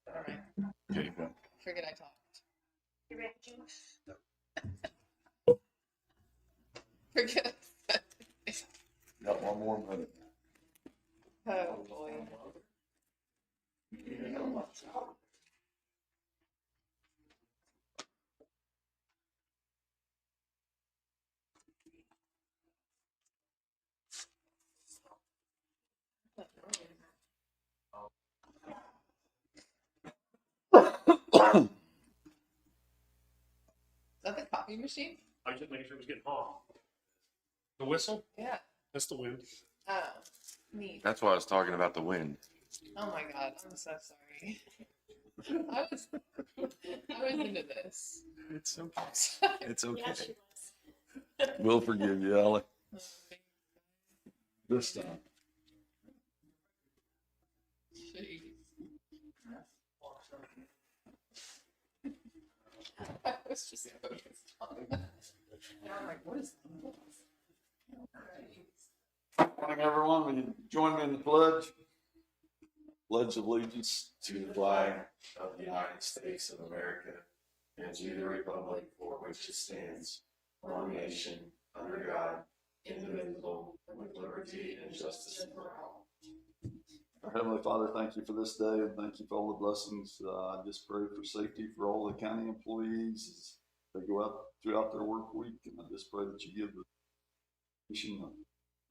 All right. Okay. Forget I talked. You ready, Juice? Forget I said. Got one more minute. Oh boy. Is that the coffee machine? I was just making sure it was getting hot. The whistle? Yeah. That's the wind. Oh, neat. That's why I was talking about the wind. Oh my god, I'm so sorry. I was into this. It's okay. It's okay. We'll forgive you, Ellie. This time. Jeez. I was just focused on that. And I'm like, what is this? Good morning, everyone. Will you join me in the pledge? Pledge allegiance to the flag of the United States of America and to the republic for which it stands, one nation, under God, indivisible, with liberty and justice for all. Our Heavenly Father, thank you for this day and thank you for all the blessings. I just pray for safety for all the county employees as they go out throughout their work week. And I just pray that you give the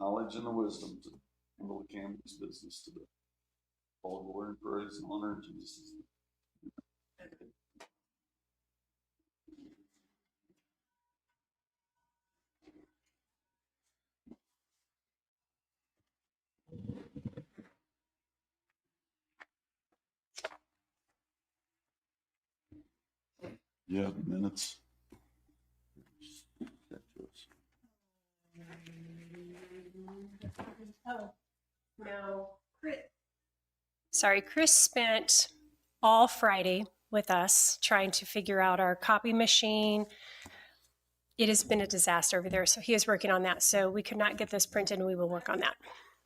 knowledge and the wisdom to handle the county's business today. All glory and praise and honor in Jesus' name. Yeah, minutes. Oh, no. Sorry, Chris spent all Friday with us trying to figure out our copy machine. It has been a disaster over there, so he is working on that. So we could not get this printed, and we will work on that.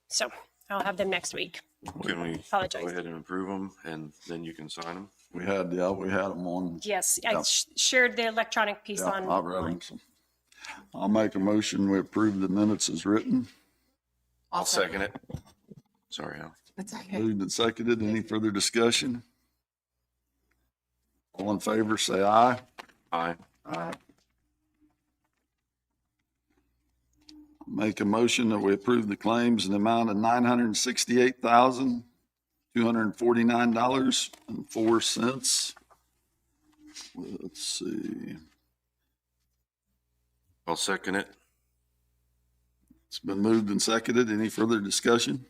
So I'll have them next week. Can we Apologize. go ahead and approve them and then you can sign them? We had them on. Yes, I Yeah. shared the electronic piece Yeah, on. I've read them. So I'll make a motion. We approve the minutes as written. I'll second it. Sorry, Al. It's okay. Moved and seconded. Any further discussion? All in favor, say aye. Aye. Aye. Make a motion that we approve the claims in the amount of $968,249.04. Let's see. I'll second it. It's been moved and seconded. Any further discussion?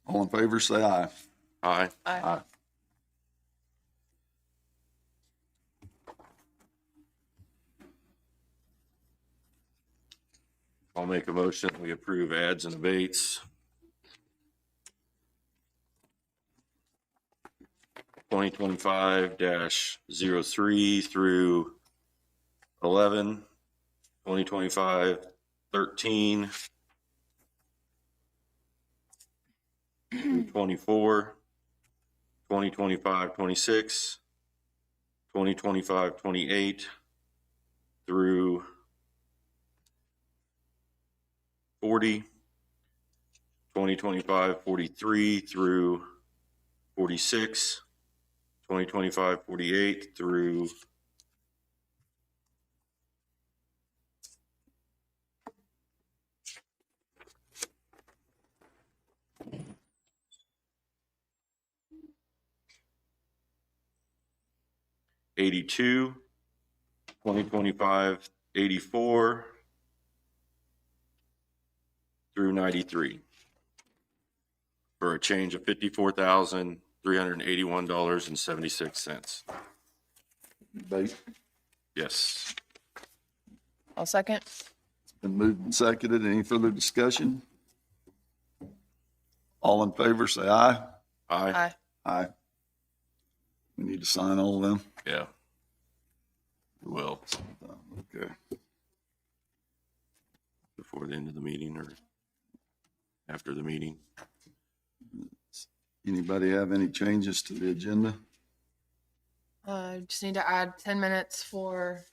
All in favor, say aye. Aye. Aye. I'll make a motion. We approve ads and abates. 2025-03 through 11, 2025-13, through 24, 2025-26, 2025-28 through 40, 2025-43 through 46, 2025-48 through 82, 2025-84 through 93 for a change of $54,381.76. Debate. Yes. I'll second. Been moved and seconded. Any further discussion? All in favor, say aye. Aye. Aye. Aye. We need to sign all of them. Yeah. We will Okay. before the end of the meeting or after the meeting. Anybody have any changes to the agenda? Just need to add 10 minutes for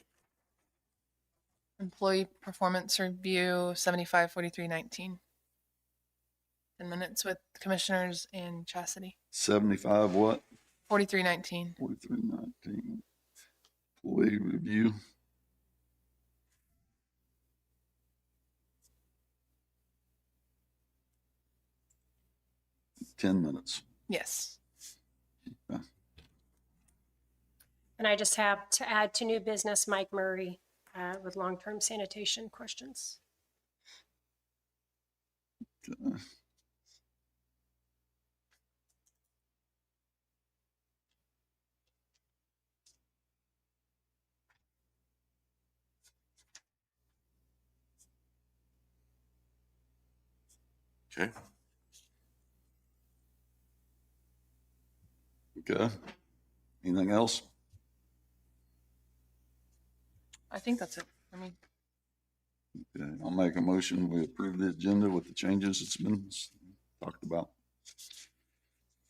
employee performance review 754319. 10 minutes with commissioners and Chastity. 75 what? 4319. 4319. Employee review. Ten minutes. Yes. And I just have to add to new business Mike Murray with long-term sanitation questions. Okay. Okay. Okay. Anything else? I think that's it. I mean, Okay. I'll make a motion. We approve the agenda with the changes that's been talked about.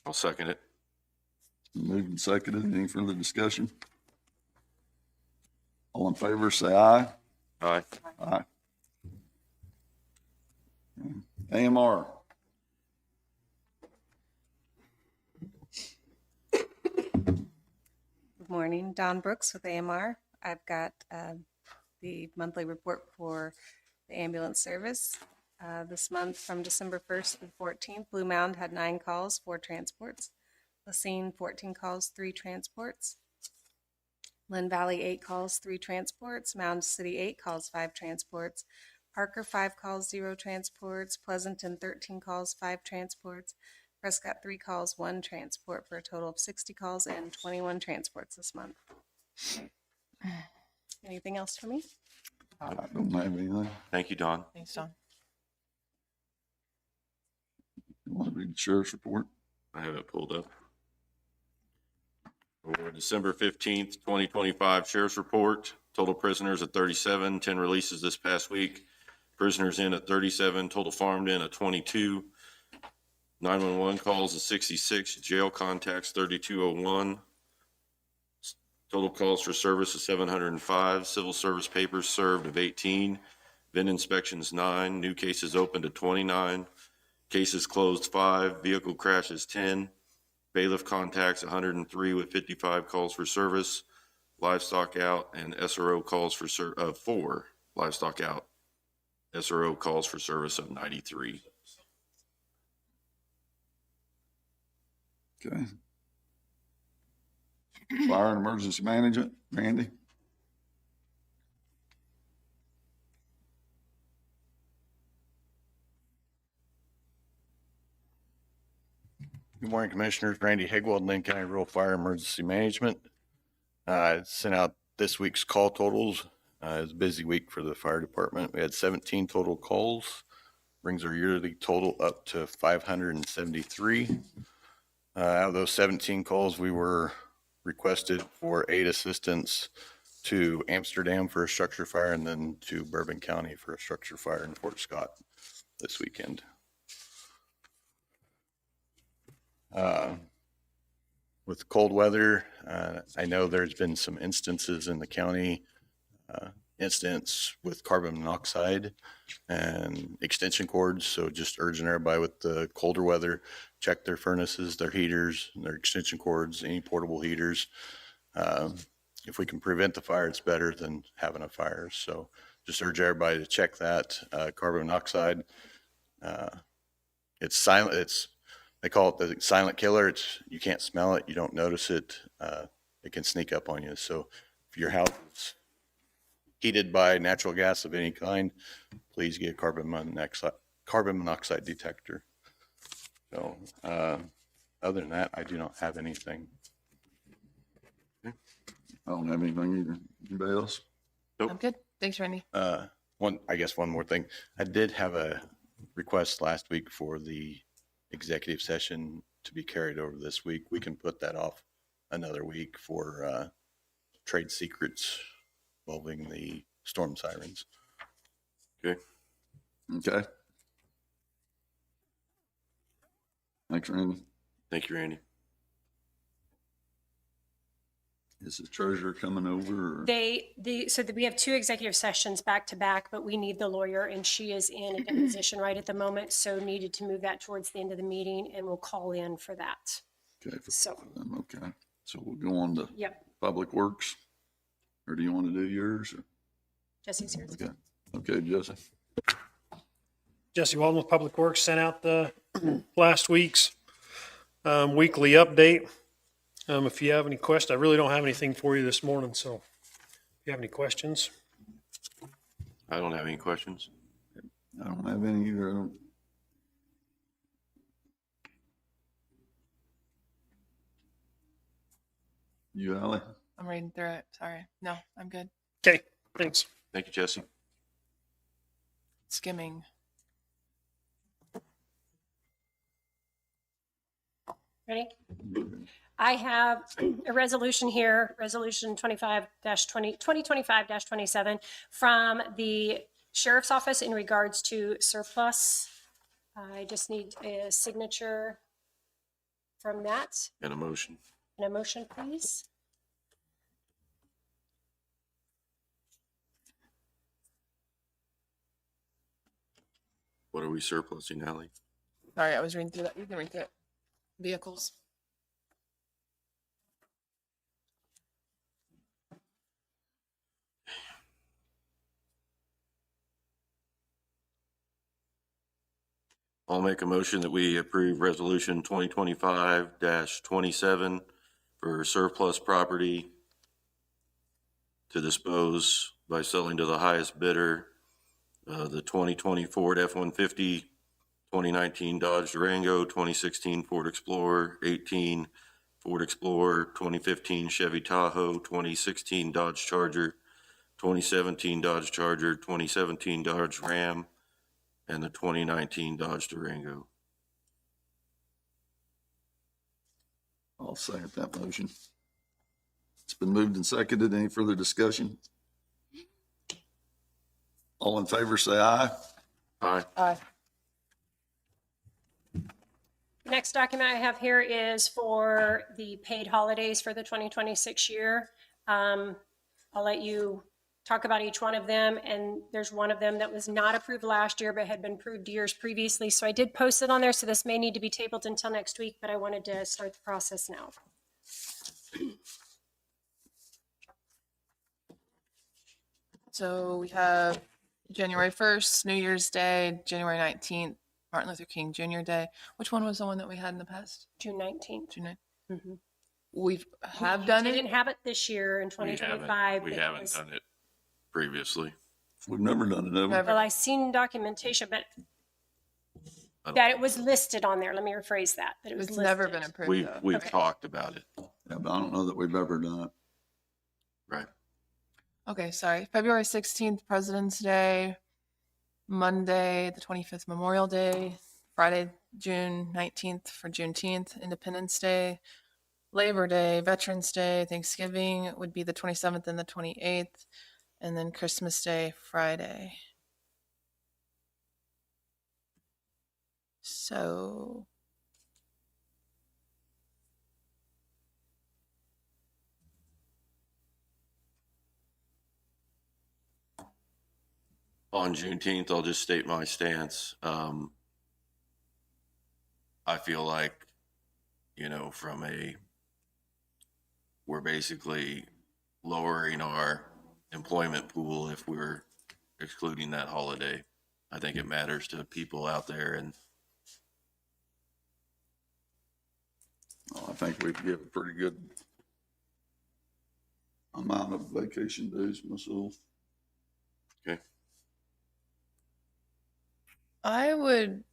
I'll second it. Moved and seconded. Any further discussion? All in favor, say aye. Aye. Aye. AMR. Good morning, Dawn Brooks with AMR. I've got the monthly report for the ambulance service. This month from December 1st to the 14th, Blue Mound had 9 calls, 4 transports. Lacine, 14 calls, 3 transports. Linn Valley, 8 calls, 3 transports. Mound City, 8 calls, 5 transports. Parker, 5 calls, 0 transports. Pleasanton, 13 calls, 5 transports. Prescott, 3 calls, 1 transport, for a total of 60 calls and 21 transports this month. Anything else for me? I don't have anything. Thank you, Don. thanks, Don. You want to read the sheriff's report? I have it pulled up. For December 15th, 2025 Sheriff's Report, total prisoners at 37, 10 releases this past week. Prisoners in at 37, total farmed in at 22. 911 calls at 66, jail contacts 3201. Total calls for service of 705, civil service papers served of 18, VIN inspections 9, new cases opened to 29, cases closed 5, vehicle crashes 10, bailiff contacts 103 with 55 calls for service, livestock out, and SRO calls for 4 livestock out, SRO calls for service of 93. Okay. Fire and emergency management, Randy? Good morning, Commissioners. Randy Higwald, Linn County Rural Fire Emergency Management. Sent out this week's call totals. It was a busy week for the fire department. We had 17 total calls, brings our yearly total up to 573. Out of those 17 calls, we were requested for aid assistance to Amsterdam for a structure fire and then to Bourbon County for a structure fire in Fort Scott this weekend. With cold weather, I know there's been some instances in the county, incidents with carbon monoxide and extension cords. So just urging everybody with the colder weather, check their furnaces, their heaters, their extension cords, any portable heaters. If we can prevent the fire, it's better than having a fire. So just urge everybody to check that. Carbon monoxide, it's silent. They call it the silent killer. You can't smell it. You don't notice it. It can sneak up on you. So if your house is heated by natural gas of any kind, please get a carbon monoxide detector. So other than that, I do not have anything. I don't have anything either. Anybody else? Nope. I'm good. Thanks, Randy. One more thing. I did have a request last week for the executive session to be carried over this week. We can put that off another week for trade secrets involving the storm sirens. Okay. Okay. Thanks, Randy. Thank you, Randy. Is the treasurer coming over? Or? We have 2 executive sessions back to back, but we need the lawyer and she is in a deposition right at the moment. So needed to move that towards the end of the meeting and we'll call in for that. Okay. So, Okay. So we'll go on to yep, Public Works. Or do you want to do yours? Or? Jesse's here. Okay. Okay, Jesse. Jesse Walden with Public Works sent out the last week's weekly update. If you have any questions, I really don't have anything for you this morning. So if you have any questions. I don't have any questions. I don't have any either. I don't. You, Allie? I'm reading through it. Sorry. No, I'm good. Okay, thanks. Thank you, Jesse. Skimming. Ready? I have a resolution here, Resolution 2025-27 from the Sheriff's Office in regards to surplus. I just need a signature from that. And a motion. And a motion, please. What are we surplusing, Ally? Sorry, I was reading through that. You can read through it. Vehicles. I'll make a motion that we approve Resolution 2025-27 for surplus property to dispose by selling to the highest bidder, the 2020 Ford F-150, 2019 Dodge Durango, 2016 Ford Explorer, 18 Ford Explorer, 2015 Chevy Tahoe, 2016 Dodge Charger, 2017 Dodge Charger, 2017 Dodge Ram, and the 2019 Dodge Durango. I'll second that motion. It's been moved and seconded. Any further discussion? All in favor, say aye. Aye. Aye. Next document I have here is for the paid holidays for the 2026 year. I'll let you talk about each one of them, and there's one of them that was not approved last year but had been approved years previously. So I did post it on there, so this may need to be tabled until next week, but I wanted to start the process now. So we have January 1st, New Year's Day, January 19th, Martin Luther King Jr. Day. Which one was the one that we had in the past? June 19th. June 9th. Mhm. We have done We it. didn't have it this year in We 2025. haven't done it previously. We've never done it, have we? Never. Well, I seen documentation, but I don't- that it was listed on there. Let me rephrase that. That it was It's never been listed. approved though. We've Okay. talked about it, Yeah, but I don't know that we've ever done it. right? Okay, sorry. February 16th, President's Day. Monday, the 25th, Memorial Day. Friday, June 19th for Juneteenth, Independence Day. Labor Day, Veterans Day, Thanksgiving would be the 27th and the 28th. And then Christmas Day, Friday. So On Juneteenth, I'll just state my stance. I feel like, we're basically lowering our employment pool if we're excluding that holiday. I think it matters to people out there, and I think we'd give a pretty good amount of vacation days myself. okay. I would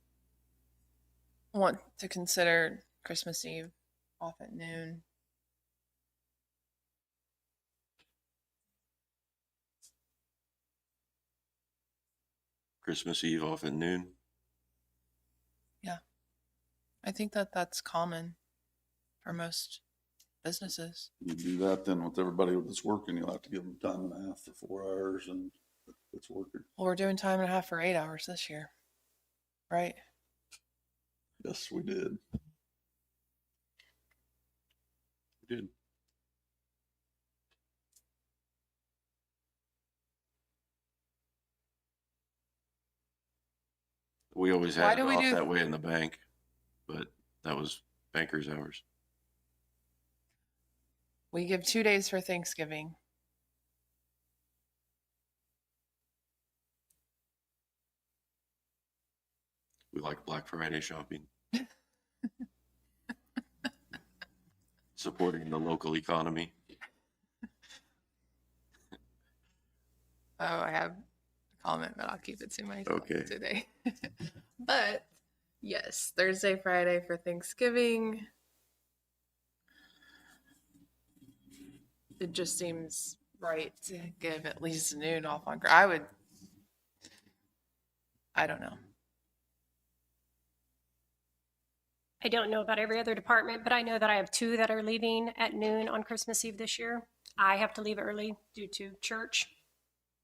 want to consider Christmas Eve off at noon. Christmas Eve off at noon. I think that that's common for most businesses. You do that, then with everybody that's working, you'll have to give them time and a half for 4 hours, and it's working. Well, we're doing time and a half for 8 hours this year, right? Yes, we did. Good. We always Why had do it we off do- that way in the bank, but that was banker's hours. We give 2 days for Thanksgiving. We like Black Friday shopping. Supporting the local economy. Oh, I have a comment, but I'll keep it to myself Okay. today. But yes, Thursday, Friday for Thanksgiving. It just seems right to give at least noon off on. I don't know. I don't know about every other department, but I know that I have 2 that are leaving at noon on Christmas Eve this year. I have to leave early due to church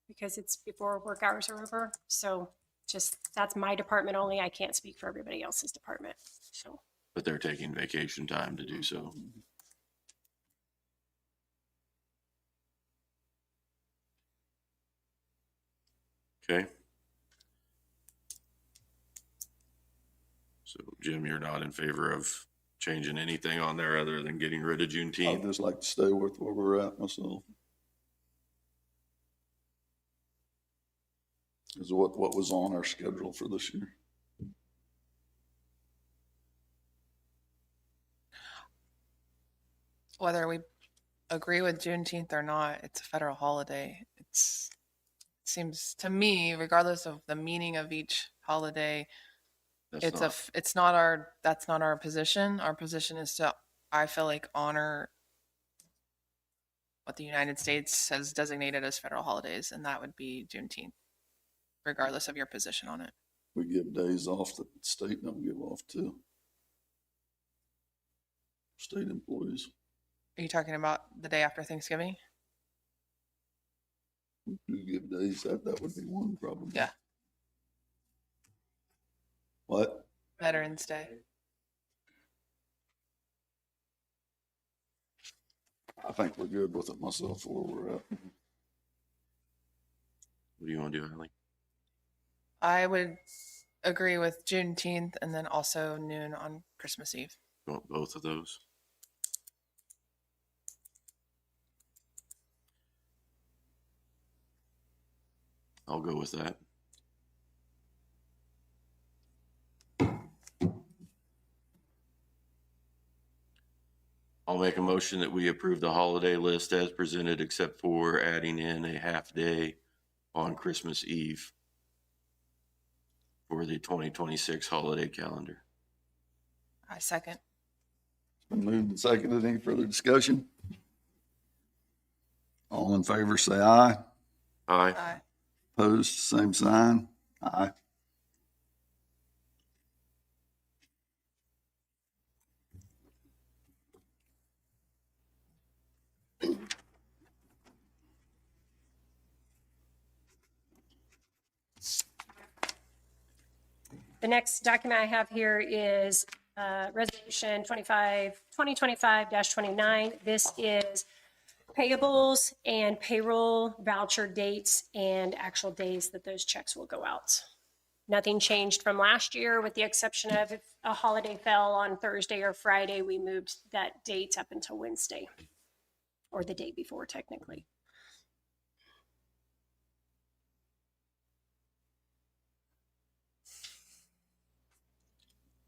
because it's before work hours are over. So just, that's my department only. I can't speak for everybody else's department. So But they're taking vacation time to do so. Okay. So Jim, you're not in favor of changing anything on there other than getting rid of I'd Juneteenth? just like to stay with where we're at myself. Is what was on our schedule for this year. Whether we agree with Juneteenth or not, it's a federal holiday. It seems to me, regardless of the meaning of each holiday, that's not our position. Our position is to, I feel like, honor what the United States has designated as federal holidays, and that would be Juneteenth, regardless of your position on it. We give days off that the state don't give off too. State employees. Are you talking about the day after Thanksgiving? We do give days, that would be one problem. Yeah. What? Veterans Day. I think we're good with it myself where we're at. What do you want to do, Eileen? I would agree with Juneteenth and then also noon on Christmas Eve. You want both of those? I'll go with that. I'll make a motion that we approve the holiday list as presented, except for adding in a half day on Christmas Eve for the 2026 holiday calendar. I second. Been moved and seconded. Any further discussion? All in favor, say aye. Aye. Aye. Opposed, same sign. Aye. the next document I have here is Resolution 2025-29. This is payables and payroll voucher dates and actual days that those checks will go out. Nothing changed from last year, with the exception of if a holiday fell on Thursday or Friday, we moved that date up until Wednesday, or the day before technically.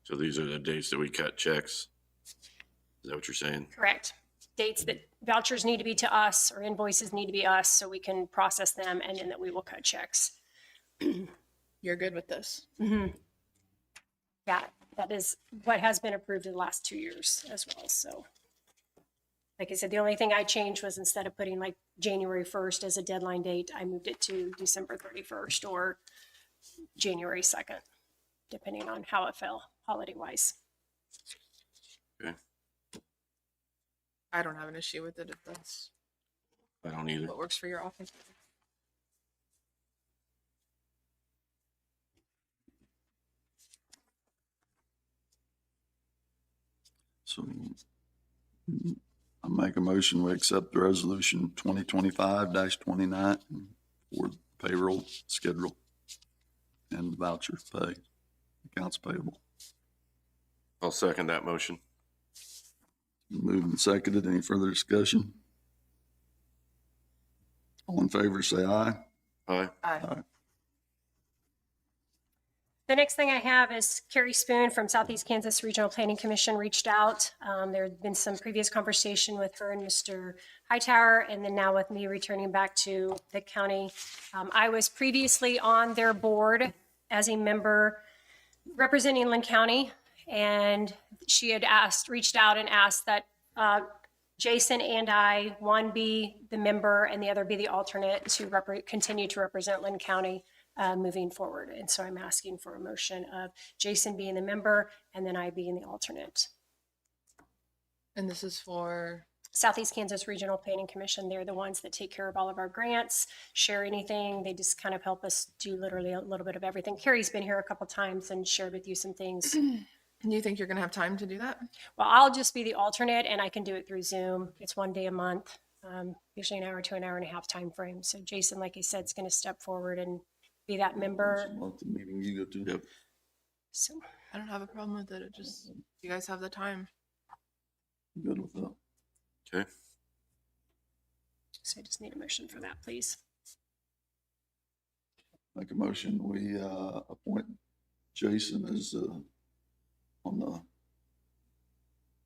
So these are the dates that we cut checks. Is that what you're saying? Correct. Dates that vouchers need to be to us or invoices need to be us so we can process them, and then that we will cut checks. You're good with this? Yeah, that is what has been approved in the last 2 years as well. So like I said, the only thing I changed was instead of putting like January 1st as a deadline date, I moved it to December 31st or January 2nd, depending on how it fell holiday wise. Okay. I don't have an issue with it if that's I don't either. what works for your office. So I make a motion, we accept the resolution 2025-29 for payroll schedule and voucher pay, accounts payable. I'll second that motion. Moved and seconded. Any further discussion? All in favor, say aye. Aye. Aye. The next thing I have is Carrie Spoon from Southeast Kansas Regional Planning Commission reached out. There had been some previous conversation with her and Mr. Hightower, and then now with me returning back to the county. I was previously on their board as a member representing Linn County, and she had reached out and asked that Jason and I, one be the member and the other be the alternate to continue to represent Linn County moving forward. And so I'm asking for a motion of Jason being the member and then I being the alternate. And this is for, Southeast Kansas Regional Planning Commission, they're the ones that take care of all of our grants, share anything. They just kind of help us do literally a little bit of everything. Carrie's been here a couple times and shared with you some things. and you think you're going to have time to do that? Well, I'll just be the alternate and I can do it through Zoom. It's 1 day a month, usually an hour to an hour and a half time frame. So Jason, like I said, is going to step forward and be that member. Month the meeting you go to. Yep. So I don't have a problem with it. It just, you guys have the time. Good with that. Okay. I just need a motion for that, please. Make a motion, we appoint Jason as on the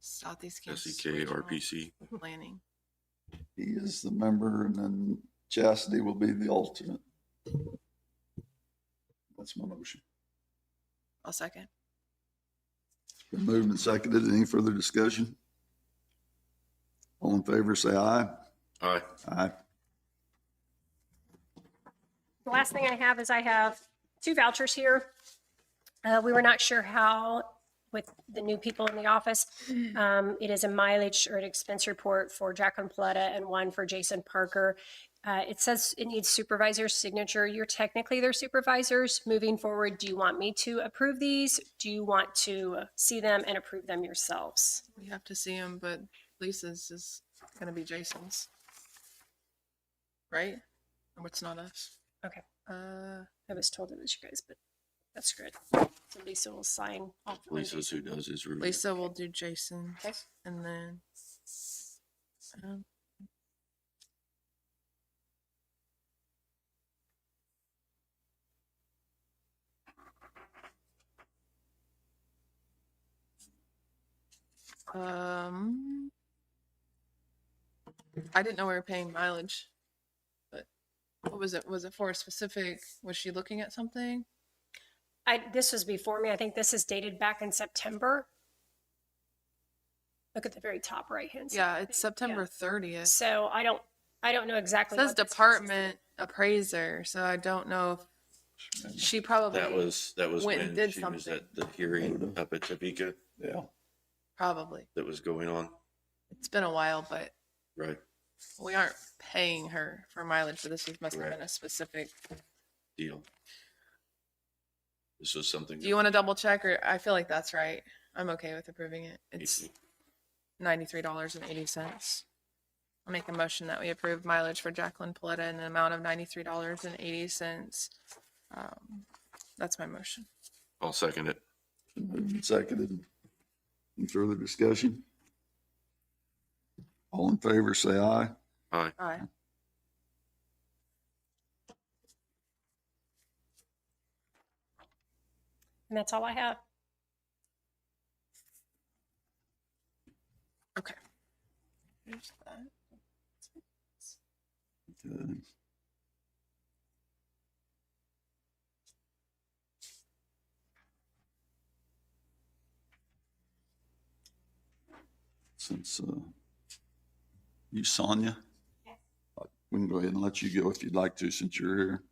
Southeast Kansas SEK, Regional RPC. Planning. he is the member, and then Chastity will be the alternate. That's my motion. I'll second. Been moved and seconded. Any further discussion? All in favor, say aye. Aye. Aye. The last thing I have is I have 2 vouchers here. We were not sure how with the new people in the office. It is a mileage or an expense report for Jacqueline Paletta and one for Jason Parker. It says it needs supervisor's signature. You're technically their supervisors. Moving forward, do you want me to approve these? Do you want to see them and approve them yourselves? We have to see him, but Lisa's is going to be Jason's. Right? Or it's not us. Okay. Uh, I was told it was you guys, but that's good. So Lisa will sign off. on Lisa's who does his review. Lisa will do Jason. Okay. And then, um, I didn't know we were paying mileage, but what was it? Was it for a specific, was she looking at something? This was before me. I think this is dated back in September. Look at the very top right hand side. Yeah, it's September 30th. So I don't know It exactly. says what this department appraiser, so I don't know if she probably That was went and when did she was something. at the hearing up at Topeka Yeah. probably. that was going on. It's been a while, but Right. we aren't paying her for mileage, so this must have Right. been a specific. Deal. This was something. Do you want to double check, or I feel like that's right? I'm okay with approving it. It's $93.80. I'll make a motion that we approve mileage for Jacqueline Paletta in an amount of $93.80. That's my motion. I'll second it. Been moved and seconded. Any further discussion? All in favor, say aye. Aye. Aye. And that's all I have. Okay. Here's that. Okay. Since you, Sonia, we can go ahead and let you go if you'd like to, since you're here.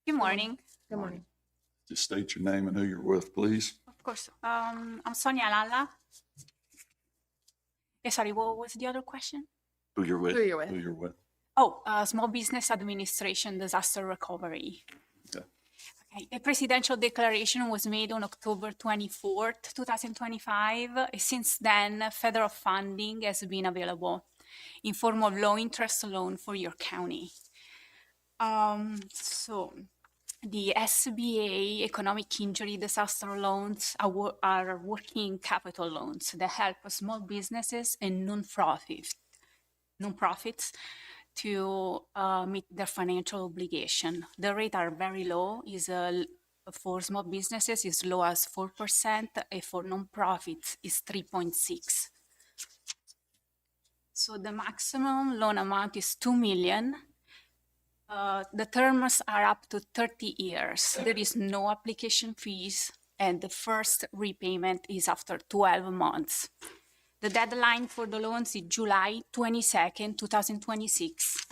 Good morning. Good morning. Just state your name and who you're with, please. Of course. I'm Sonia Lala. Sorry, what was the other question? Who you're with? Who you're Who with? you're with. Oh, Small Business Administration Disaster Recovery. Okay. Okay. A presidential declaration was made on October 24th, 2025. Since then, federal funding has been available in form of low interest loan for your county. So the SBA economic injury disaster loans are working capital loans that help small businesses and nonprofits to meet their financial obligation. The rate are very low. For small businesses is low as 4%, and for nonprofits is 3.6. So the maximum loan amount is 2 million. The terms are up to 30 years. There is no application fees, and the first repayment is after 12 months. The deadline for the loans is July 22nd, 2026.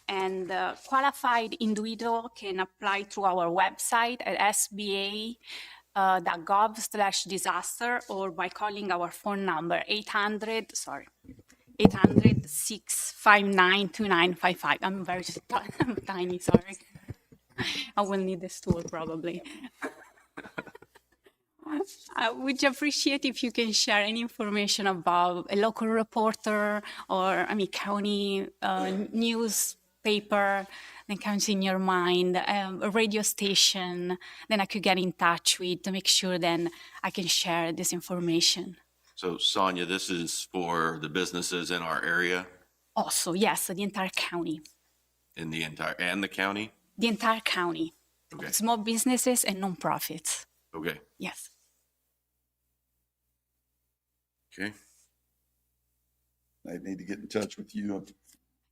And qualified individual can apply through our website at sba.gov/disaster or by calling our phone number 800-659-2955. I'm very I'm tiny, sorry. I will need this tool probably. I would appreciate if you can share any information about a local reporter or, county newspaper that comes in your mind, a radio station, then I could get in touch with to make sure then I can share this information. So Sonia, this is for the businesses in our area, Also, yes, the entire county. and the county? The entire county. Okay. Small businesses and nonprofits. Okay, Yes. okay. They need to get in touch with you.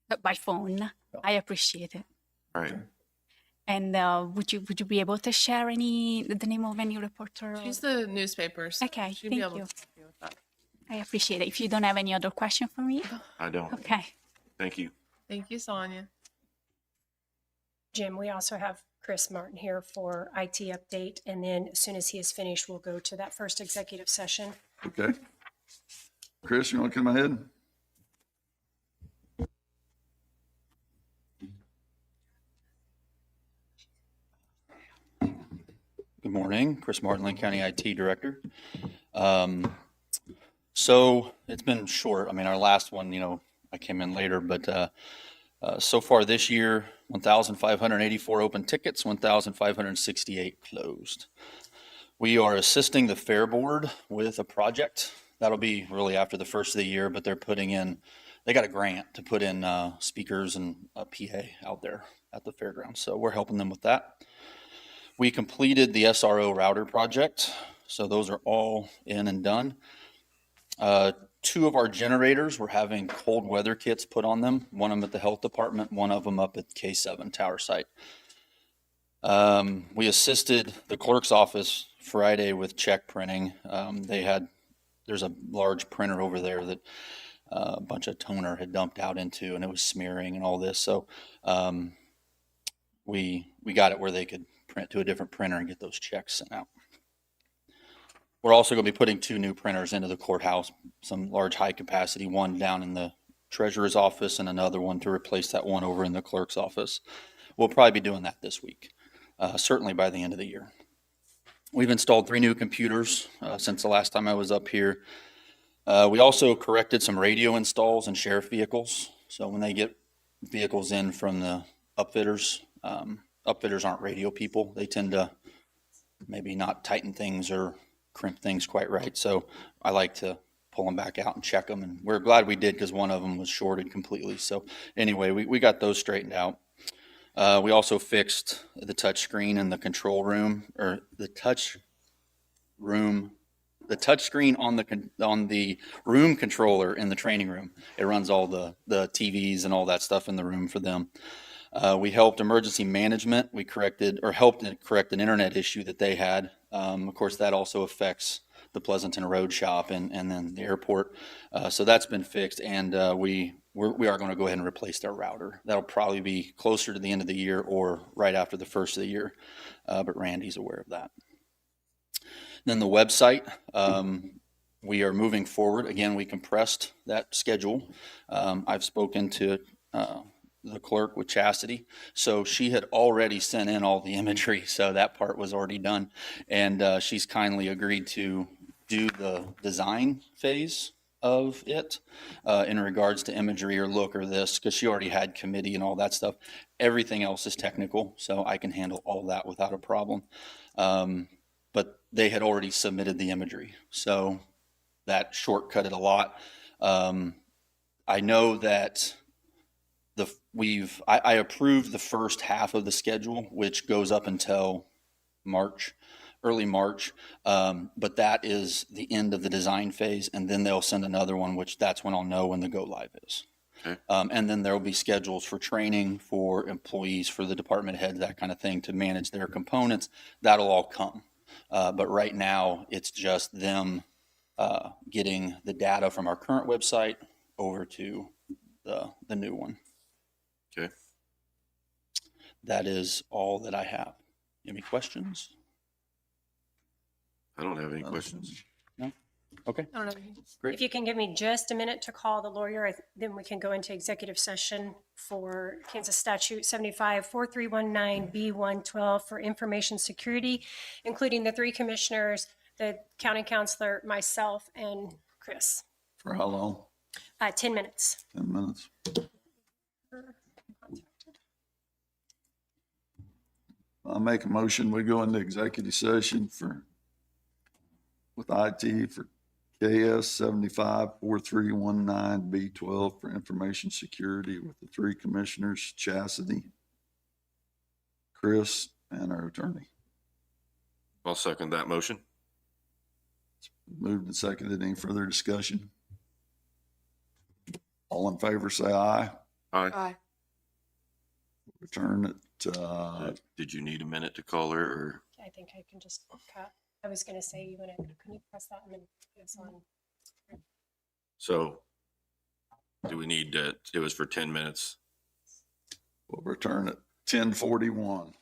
But by phone. I appreciate it. All right. And would you be able to share the name of any reporter? She's the newspapers. Okay, She'd be thank able you. to help you with that. I appreciate it. If you don't have any other question for me, I don't. okay. Thank you. Thank you, Sonia. Jim, we also have Chris Martin here for IT update. And then as soon as he is finished, we'll go to that first executive session. Okay. Chris, you want to come ahead? Good morning, Chris Martin, Linn County IT Director. So it's been short. I mean, our last one, I came in later, but so far this year, 1,584 open tickets, 1,568 closed. We are assisting the Fair Board with a project. That'll be really after the first of the year, but they got a grant to put in speakers and a PA out there at the fairgrounds. So we're helping them with that. We completed the SRO router project, so those are all in and done. 2 of our generators, we're having cold weather kits put on them, one of them at the health department, one of them up at K7 tower site. We assisted the clerk's office Friday with check printing. There's a large printer over there that a bunch of toner had dumped out into, and it was smearing and all this. So we got it where they could print to a different printer and get those checks sent out. We're also going to be putting 2 new printers into the courthouse, some large high capacity, one down in the treasurer's office and another one to replace that one over in the clerk's office. We'll probably be doing that this week, certainly by the end of the year. We've installed 3 new computers since the last time I was up here. We also corrected some radio installs in sheriff vehicles. So when they get vehicles in from the upfitters aren't radio people. They tend to maybe not tighten things or crimp things quite right. So I like to pull them back out and check them. And we're glad we did because one of them was shorted completely. So anyway, we got those straightened out. We also fixed the touch screen in the control room, or the touch screen on the room controller in the training room. It runs all the TVs and all that stuff in the room for them. We helped emergency management. We helped correct an internet issue that they had. Of course, that also affects the Pleasanton Road Shop and then the airport. So that's been fixed, and we are going to go ahead and replace their router. That'll probably be closer to the end of the year or right after the first of the year, but Randy's aware of that. Then the website, we are moving forward. Again, we compressed that schedule. I've spoken to the clerk with Chastity. So she had already sent in all the imagery, so that part was already done. And she's kindly agreed to do the design phase of it in regards to imagery or look or this, because she already had committee and all that stuff. Everything else is technical, so I can handle all that without a problem. But they had already submitted the imagery, so that shortcutted a lot. I know that I approved the first half of the schedule, which goes up until March, early March. But that is the end of the design phase, and then they'll send another one, which that's when I'll know when the go live is. Okay. And then there'll be schedules for training for employees, for the department heads, that kind of thing, to manage their components. That'll all come. But right now, it's just them getting the data from our current website over to the new one. Okay. That is all that I have. Any questions? I don't have any questions. No? Okay, I don't know. great. If you can give me just a minute to call the lawyer, then we can go into executive session for Kansas Statute 75-4319B112 for information security, including the three commissioners, the county counselor, myself, and Chris. For how long? 10 minutes. 10 minutes. I make a motion, we go into executive session with IT for KS 75-4319B12 for information security with the three commissioners, Chastity, Chris, and our attorney. I'll second that motion. Moved and seconded. Any further discussion? All in favor, say aye. Aye. Aye. Return it, Did you need a minute to call her, or? I think I can just cut. I was going to say, can you press that and then it's on? So do we need to, it was for 10 minutes. we'll return at 10:41.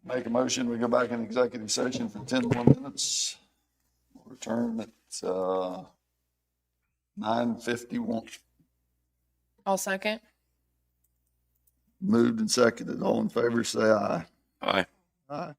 Make a motion, we go back in executive session for 10 more minutes. We'll return at 9:51. I'll second. Moved and seconded. All in favor, say aye. Aye. Aye.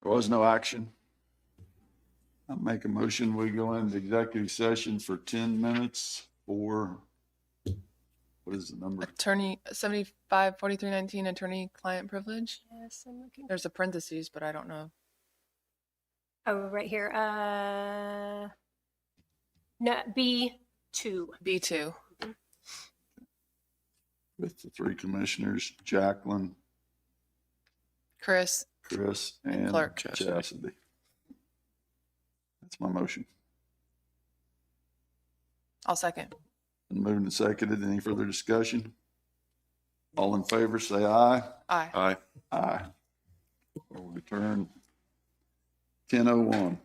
There was no action. I make a motion, we go into executive session for 10 minutes for, what is the number? Attorney 75-4319 attorney-client privilege. Yes, I'm looking. There's a parentheses, but I don't know. Oh, right here. No, B2. B2. With the three commissioners, Jacqueline, Chris, Chris, and Clerk. Chastity. That's my motion. I'll second. Been moved and seconded. Any further discussion? All in favor, say aye. Aye. Aye. Aye. We'll return 10:01.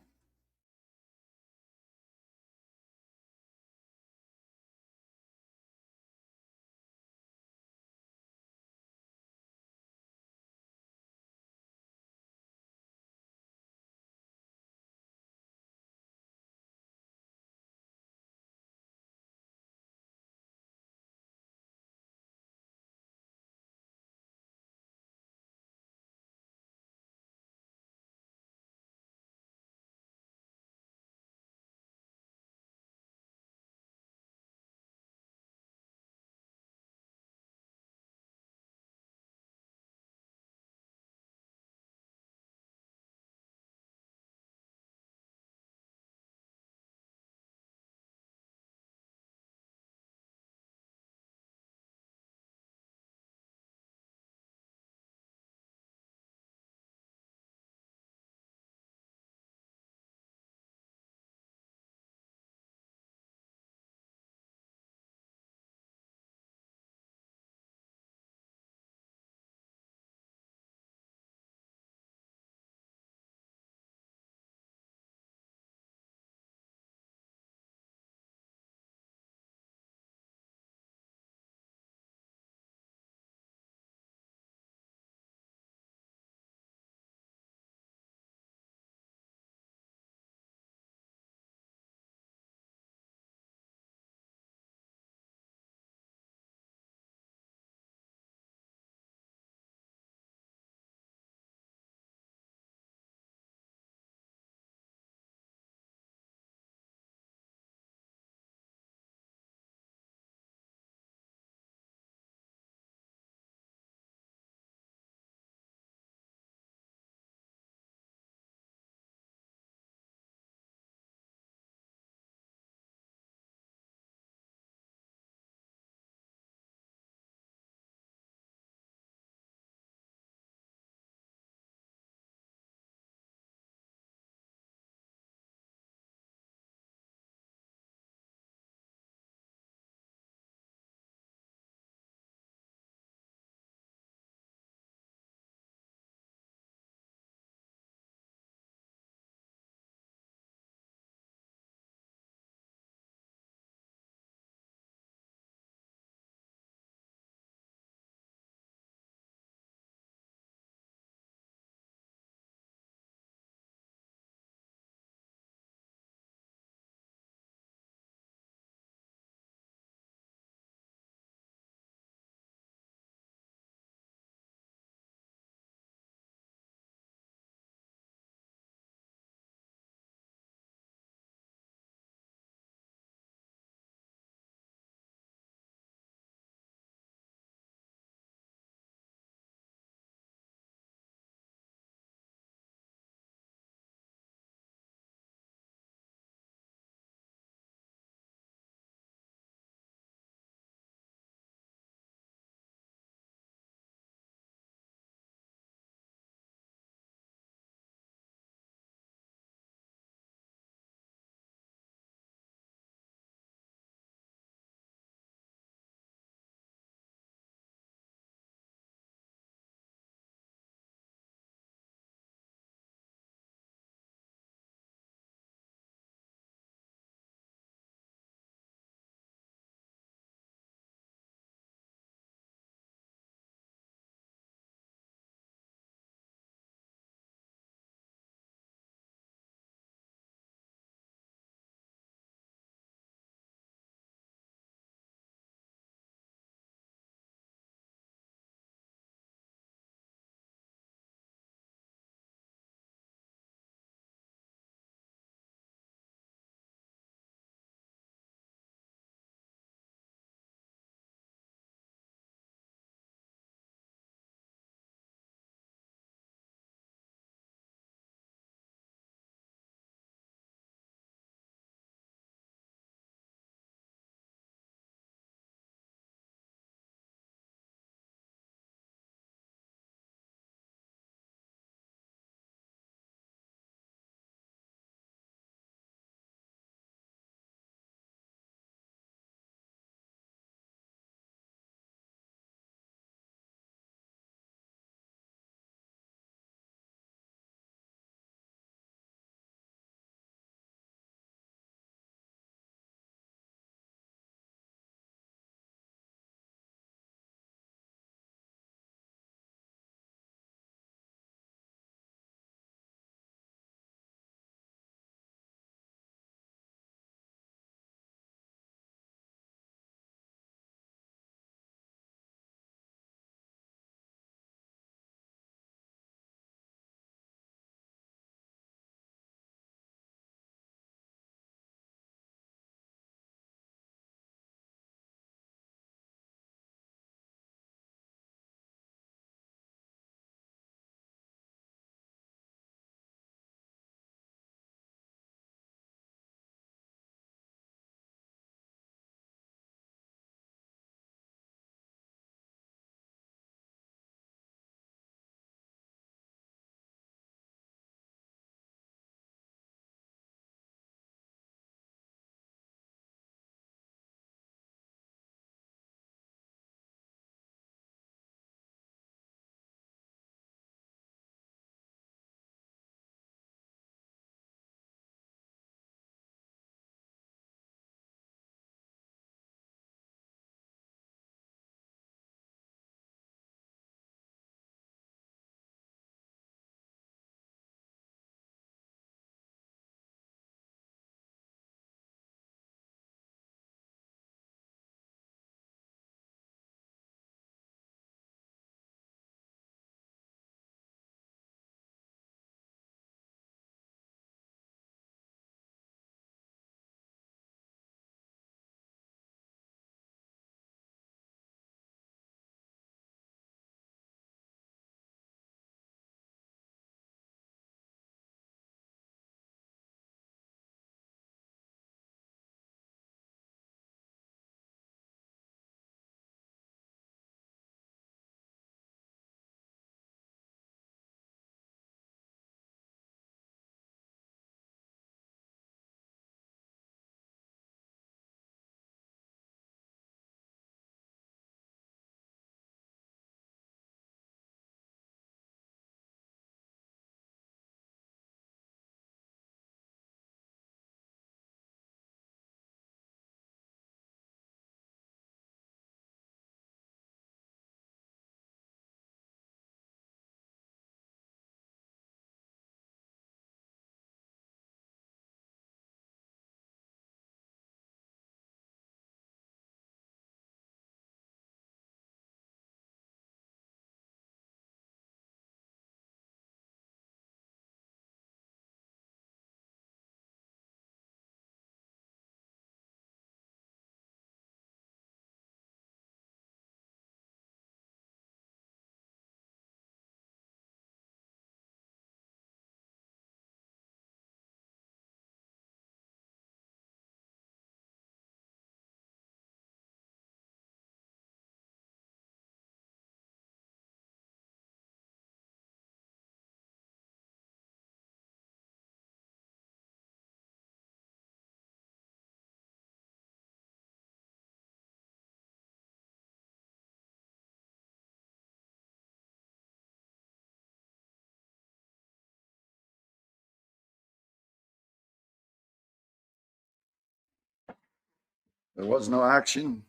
There was no action.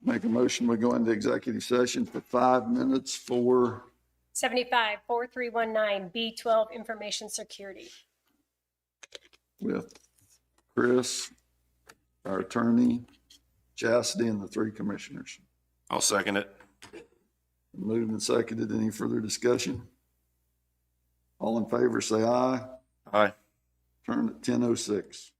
Make a motion, we go into executive session for 5 minutes for 75-4319 B12 information security. with Chris, our attorney, Chastity, and the three commissioners. I'll second it. Moved and seconded. Any further discussion? All in favor, say aye. Aye. Turn at 10:06.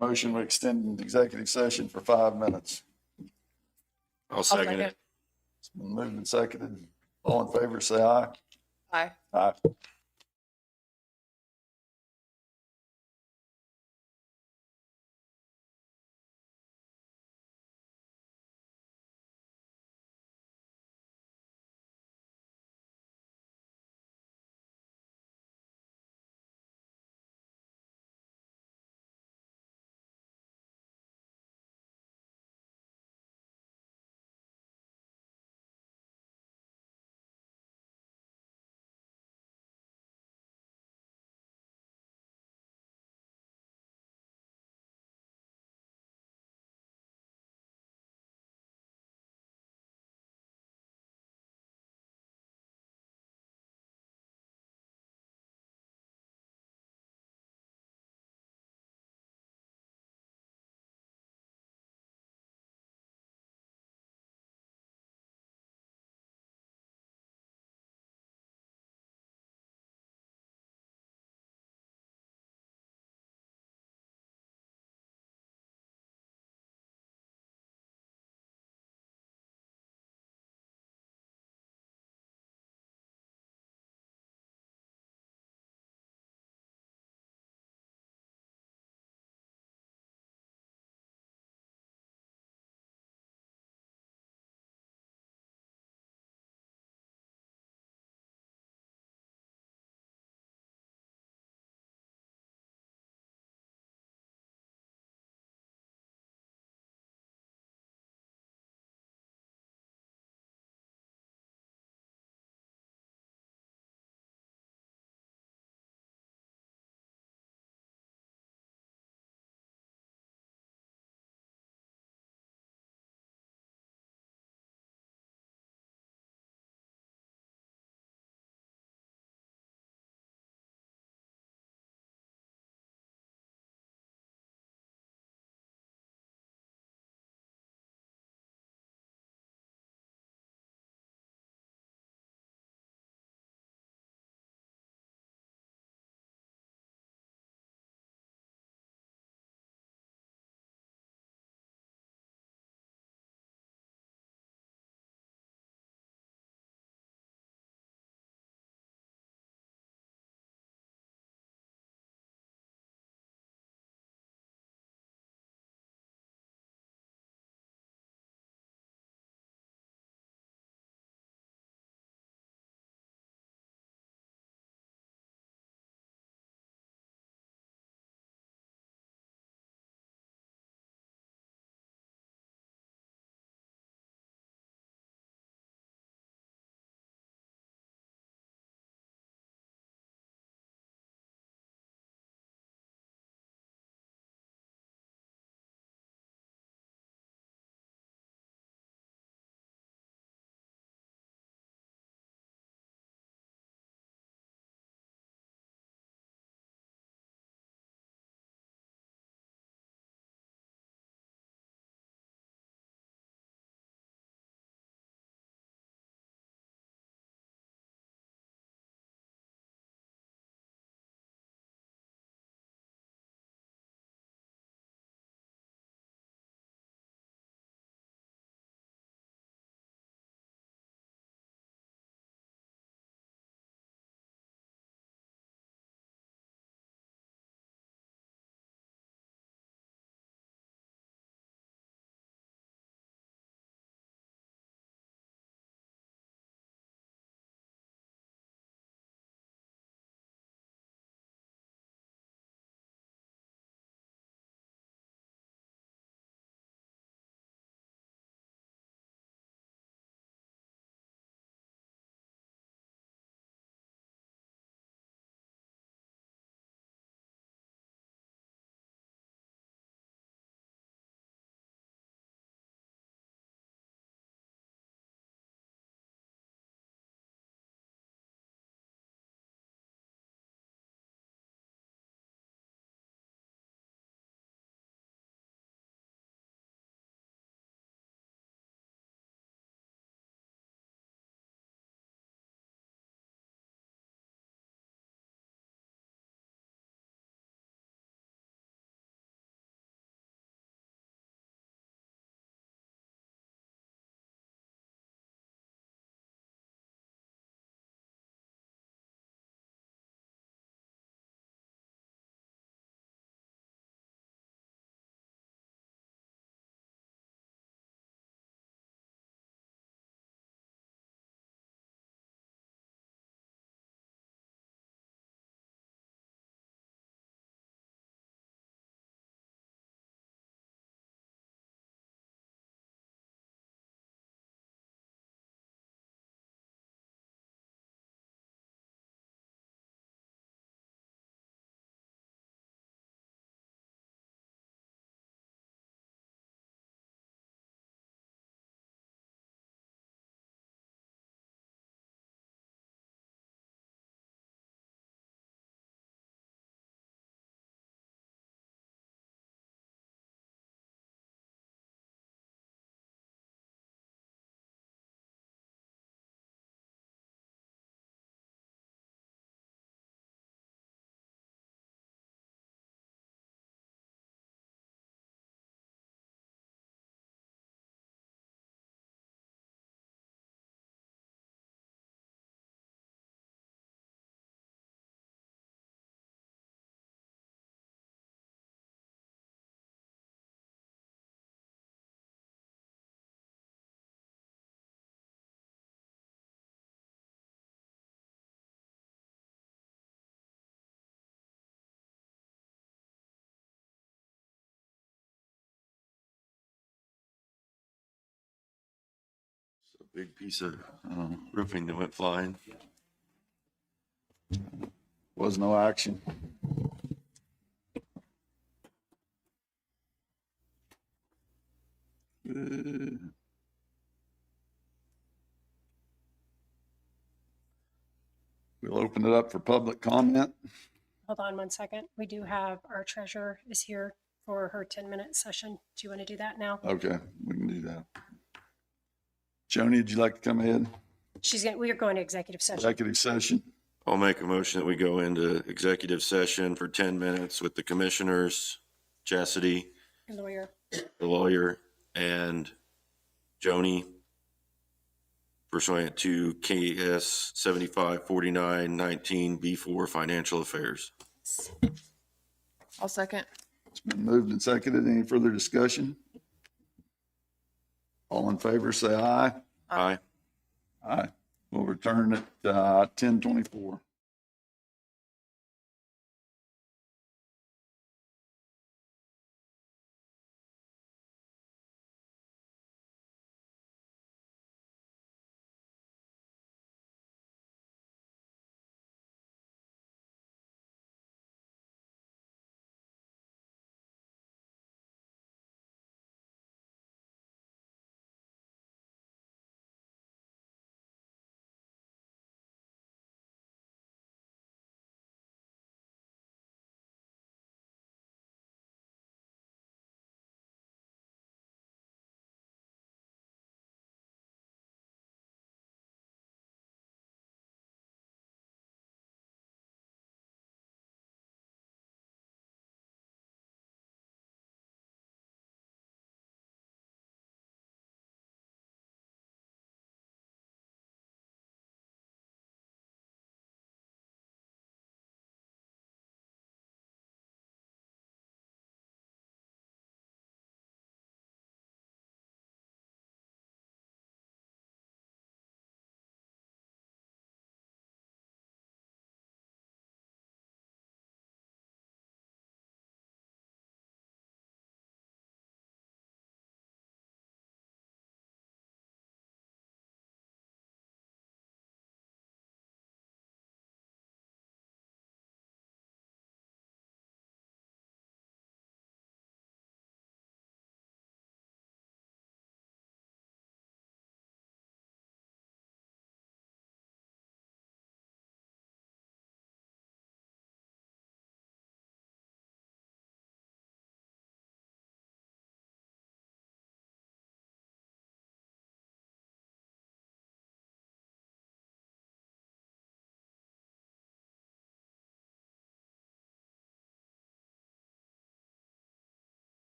Motion to extend an executive session for 5 minutes. I'll second it. It's been moved and seconded. All in favor, say aye. Aye. Aye. Big piece of roofing that went flying. Was no action. We'll open it up for public comment. Hold on one second. We do have our treasurer is here for her 10-minute session. Do you want to do that now? Okay, we can do that. Joni, would you like to come ahead? We are going to executive session. Executive session. I'll make a motion that we go into executive session for 10 minutes with the commissioners, Chastity, Lawyer. the lawyer, and Joni, pursuant to KS 754919B4 Financial Affairs. I'll second. It's been moved and seconded. Any further discussion? All in favor, say aye. Aye. Aye. We'll return at 10:24.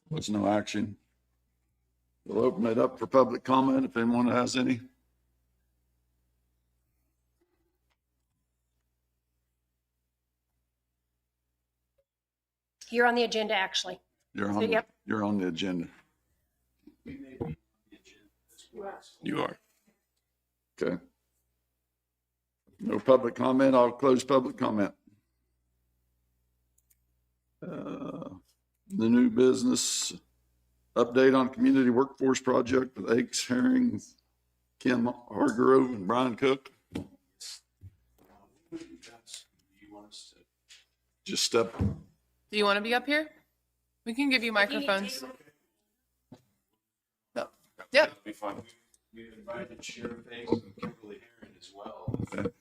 Was no action. We'll open it up for public comment if anyone has any. You're on the agenda, actually. You're So, on, yep. you're on the agenda. You are. Okay. No public comment. I'll close public comment. The new business update on community workforce project with Aches Herring, Kim Hargrove, and Brian Cook. Just step. Do you want to be up here? We can give you microphones. No. Yep. That'd be fine. We invited Sheriff Ace and Kimberly Herron as well. If they want.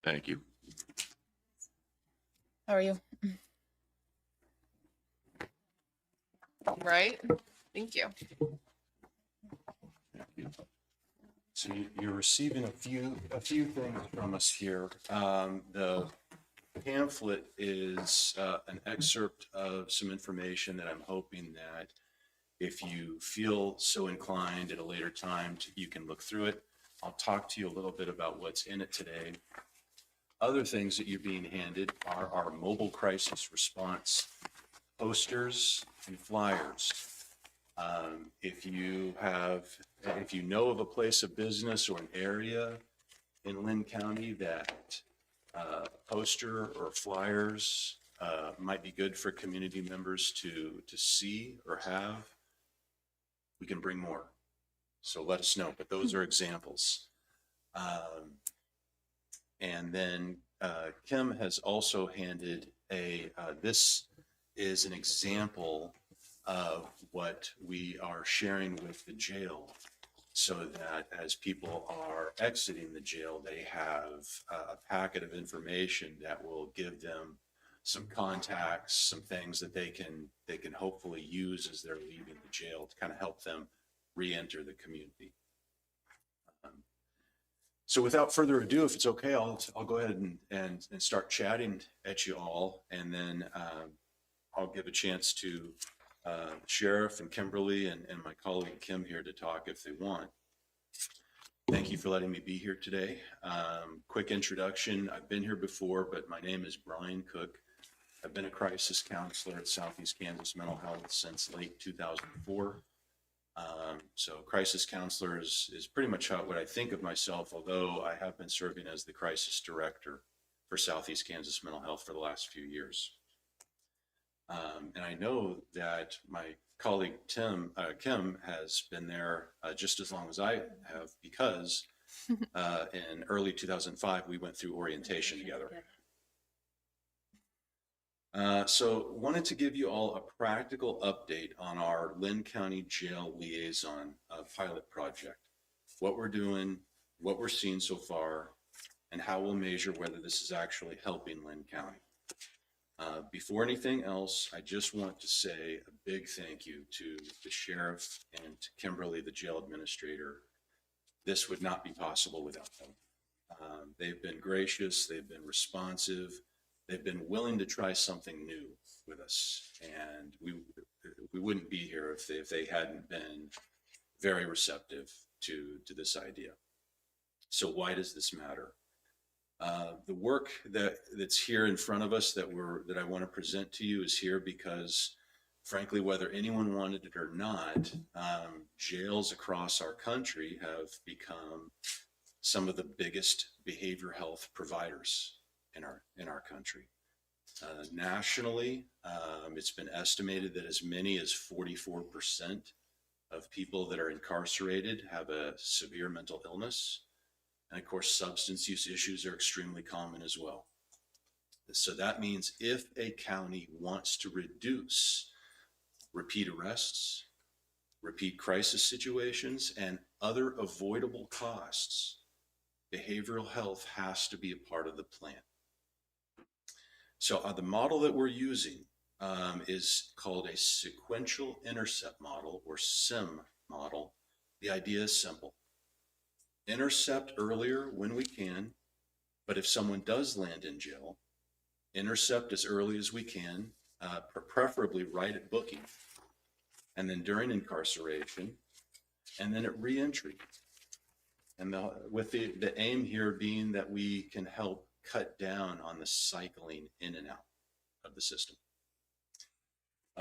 Thank you. How are you? Right? Thank you. So you're receiving a few things from us here. The pamphlet is an excerpt of some information that I'm hoping that if you feel so inclined at a later time, you can look through it. I'll talk to you a little bit about what's in it today. Other things that you're being handed are our mobile crisis response posters and flyers. If you know of a place of business or an area in Linn County that a poster or flyers might be good for community members to see or have, we can bring more. So let us know, but those are examples. And then Kim has also handed this is an example of what we are sharing with the jail, so that as people are exiting the jail, they have a packet of information that will give them some contacts, some things that they can hopefully use as they're leaving the jail to kind of help them re-enter the community. So without further ado, if it's okay, I'll go ahead and start chatting at you all, and then I'll give a chance to Sheriff and Kimberly and my colleague Kim here to talk if they want. Thank you for letting me be here today. Quick introduction. I've been here before, but my name is Brian Cook. I've been a crisis counselor at Southeast Kansas Mental Health since late 2004. So crisis counselor is pretty much what I think of myself, although I have been serving as the crisis director for Southeast Kansas Mental Health for the last few years. And I know that my colleague Kim has been there just as long as I have, because in early 2005, we went through orientation together. So wanted to give you all a practical update on our Linn County Jail Liaison pilot project, what we're doing, what we're seeing so far, and how we'll measure whether this is actually helping Linn County. Before anything else, I just want to say a big thank you to the sheriff and to Kimberly, the jail administrator. This would not be possible without them. They've been gracious, they've been responsive, they've been willing to try something new with us, and we wouldn't be here if they hadn't been very receptive to this idea. So why does this matter? The work that's here in front of us that I want to present to you is here because, frankly, whether anyone wanted it or not, jails across our country have become some of the biggest behavioral health providers in our country. Nationally, it's been estimated that as many as 44% of people that are incarcerated have a severe mental illness. And of course, substance use issues are extremely common as well. So that means if a county wants to reduce repeat arrests, repeat crisis situations, and other avoidable costs, behavioral health has to be a part of the plan. So the model that we're using is called a sequential intercept model, or SIM model. The idea is simple. Intercept earlier when we can, but if someone does land in jail, intercept as early as we can, preferably right at booking, and then during incarceration, and then at reentry. And with the aim here being that we can help cut down on the cycling in and out of the system.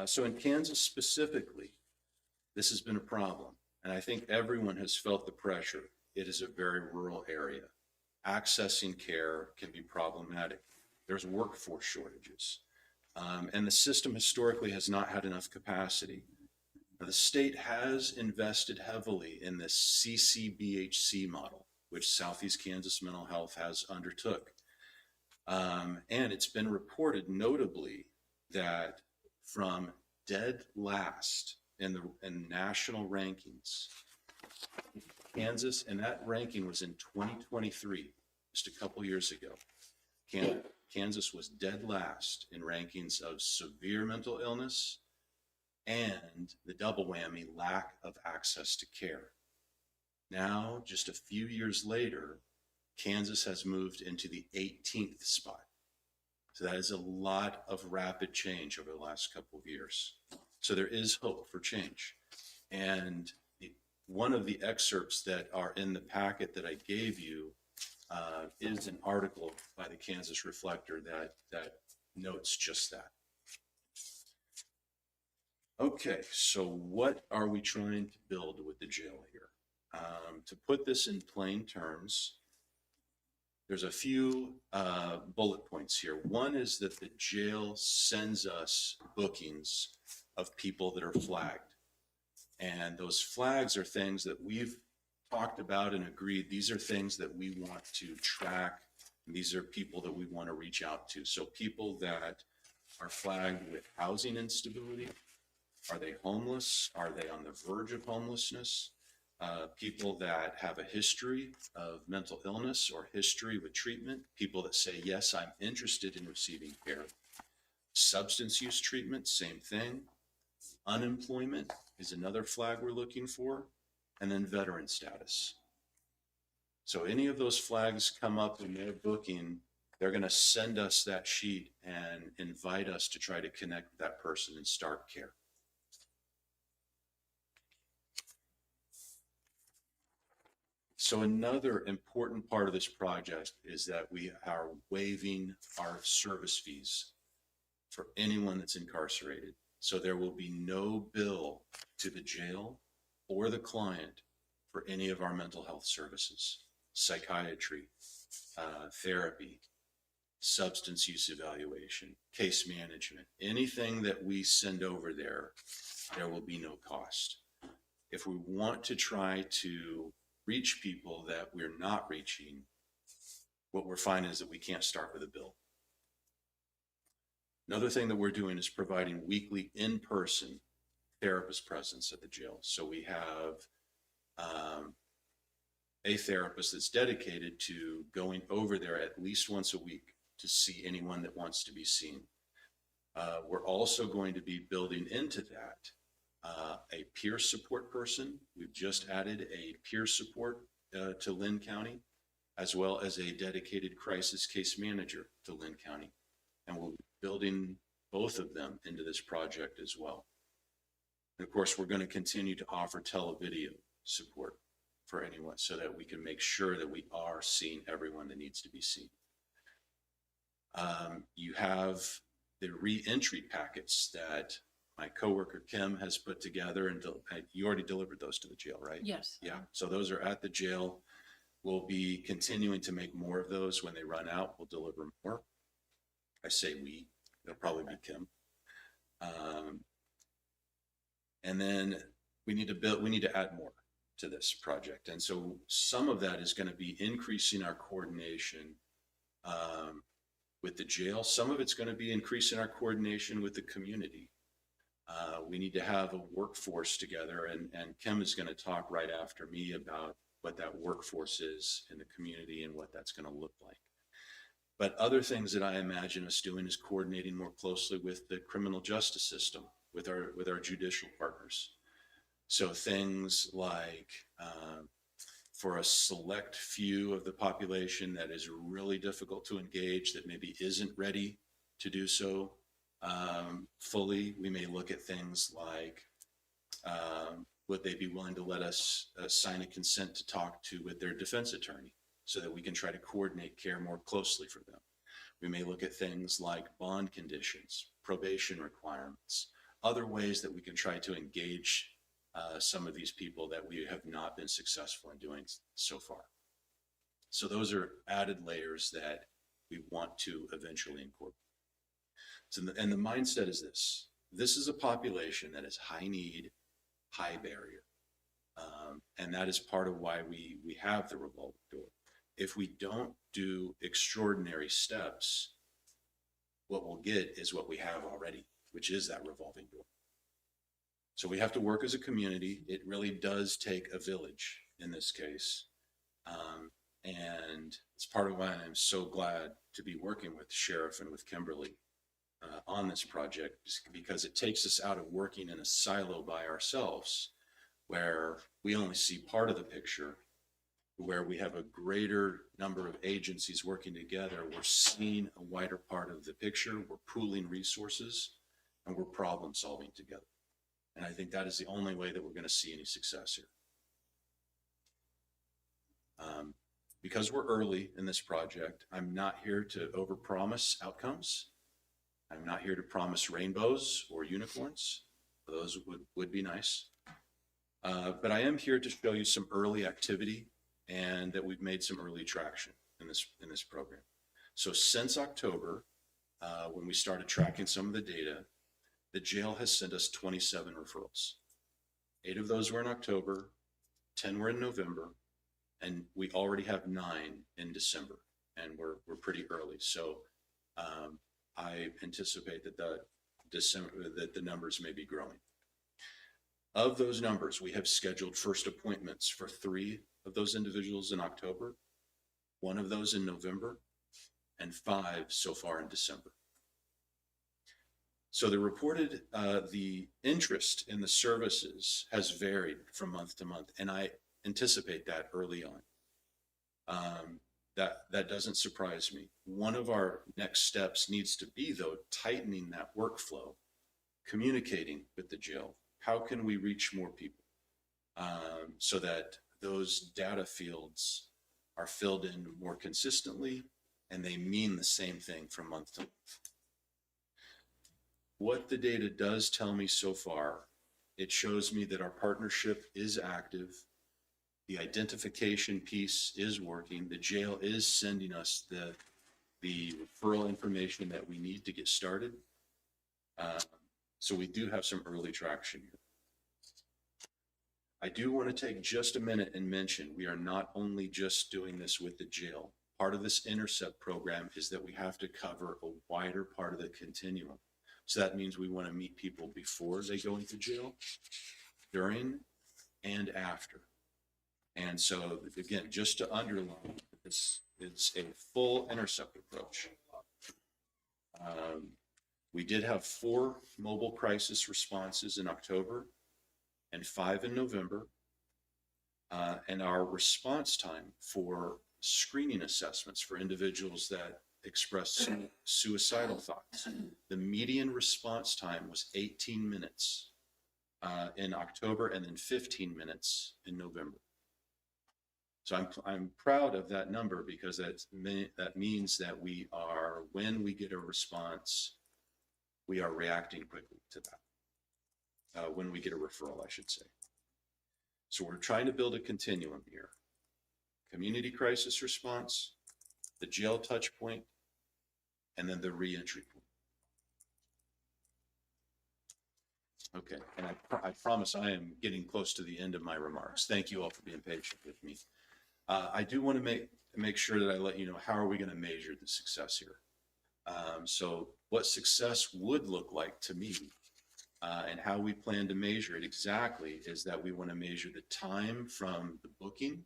So in Kansas specifically, this has been a problem. And I think everyone has felt the pressure. It is a very rural area. Accessing care can be problematic. There's workforce shortages. And the system historically has not had enough capacity. Now, the state has invested heavily in this CCBHC model, which Southeast Kansas Mental Health has undertook. And it's been reported notably that from dead last in national rankings, Kansas, and that ranking was in 2023, just a couple years ago. Kansas was dead last in rankings of severe mental illness and the double whammy, lack of access to care. Now, just a few years later, Kansas has moved into the 18th spot. So that is a lot of rapid change over the last couple of years. So there is hope for change. And one of the excerpts that are in the packet that I gave you is an article by the Kansas Reflector that notes just that. Okay, so what are we trying to build with the jail here? To put this in plain terms, there's a few bullet points here. One is that the jail sends us bookings of people that are flagged. And those flags are things that we've talked about and agreed. These are things that we want to track. And these are people that we want to reach out to. So people that are flagged with housing instability, are they homeless? Are they on the verge of homelessness? People that have a history of mental illness or history with treatment, people that say, yes, I'm interested in receiving care. Substance use treatment, same thing. Unemployment is another flag we're looking for. And then veteran status. So any of those flags come up in their booking, they're going to send us that sheet and invite us to try to connect with that person and start care. So another important part of this project is that we are waiving our service fees for anyone that's incarcerated. So there will be no bill to the jail or the client for any of our mental health services, psychiatry, therapy, substance use evaluation, case management, anything that we send over there, there will be no cost. If we want to try to reach people that we're not reaching, what we're finding is that we can't start with a bill. Another thing that we're doing is providing weekly in-person therapist presence at the jail. So we have a therapist that's dedicated to going over there at least once a week to see anyone that wants to be seen. We're also going to be building into that a peer support person. We've just added a peer support to Linn County, as well as a dedicated crisis case manager to Linn County. And we'll be building both of them into this project as well. And of course, we're going to continue to offer televideo support for anyone so that we can make sure that we are seeing everyone that needs to be seen. You have the re-entry packets that my coworker Kim has put together, and you already delivered those to the jail, right? Yes. Yeah, so those are at the jail. We'll be continuing to make more of those. When they run out, we'll deliver more. I say we, it'll probably be Kim. And then we need to add more to this project. And so some of that is going to be increasing our coordination with the jail. Some of it's going to be increasing our coordination with the community. We need to have a workforce together, and Kim is going to talk right after me about what that workforce is in the community and what that's going to look like. But other things that I imagine us doing is coordinating more closely with the criminal justice system, with our judicial partners. So things like for a select few of the population that is really difficult to engage, that maybe isn't ready to do so fully, we may look at things like would they be willing to let us sign a consent to talk to with their defense attorney so that we can try to coordinate care more closely for them. We may look at things like bond conditions, probation requirements, other ways that we can try to engage some of these people that we have not been successful in doing so far. So those are added layers that we want to eventually incorporate. So, and the mindset is this. This is a population that is high need, high barrier. And that is part of why we have the revolving door. If we don't do extraordinary steps, what we'll get is what we have already, which is that revolving door. So we have to work as a community. It really does take a village in this case. And it's part of why I'm so glad to be working with the sheriff and with Kimberly on this project, because it takes us out of working in a silo by ourselves, where we only see part of the picture, where we have a greater number of agencies working together. We're seeing a wider part of the picture. We're pooling resources and we're problem solving together. And I think that is the only way that we're going to see any success here. Because we're early in this project, I'm not here to overpromise outcomes. I'm not here to promise rainbows or unicorns. Those would be nice. But I am here to show you some early activity and that we've made some early traction in this program. So since October, when we started tracking some of the data, the jail has sent us 27 referrals. 8 of those were in October, 10 were in November, and we already have 9 in December, and we're pretty early. So I anticipate that the numbers may be growing. Of those numbers, we have scheduled first appointments for 3 of those individuals in October, 1 of those in November, and 5 so far in December. So the interest in the services has varied from month to month, and I anticipate that early on. That doesn't surprise me. One of our next steps needs to be, though, tightening that workflow, communicating with the jail. How can we reach more people so that those data fields are filled in more consistently and they mean the same thing from month to month? What the data does tell me so far, it shows me that our partnership is active. The identification piece is working. The jail is sending us the referral information that we need to get started. So we do have some early traction here. I do want to take just a minute and mention we are not only just doing this with the jail. Part of this intercept program is that we have to cover a wider part of the continuum. So that means we want to meet people before they go into jail, during, and after. And so again, just to underline, it's a full intercept approach. We did have 4 mobile crisis responses in October and 5 in November. And our response time for screening assessments for individuals that express suicidal thoughts, the median response time was 18 minutes in October and then 15 minutes in November. So I'm proud of that number because that means that when we get a response, we are reacting quickly to that. When we get a referral, I should say. So we're trying to build a continuum here. Community crisis response, the jail touch point, and then the reentry point. Okay, and I promise I am getting close to the end of my remarks. Thank you all for being patient with me. I do want to make sure that I let you know how are we going to measure the success here. So what success would look like to me and how we plan to measure it exactly is that we want to measure the time from the booking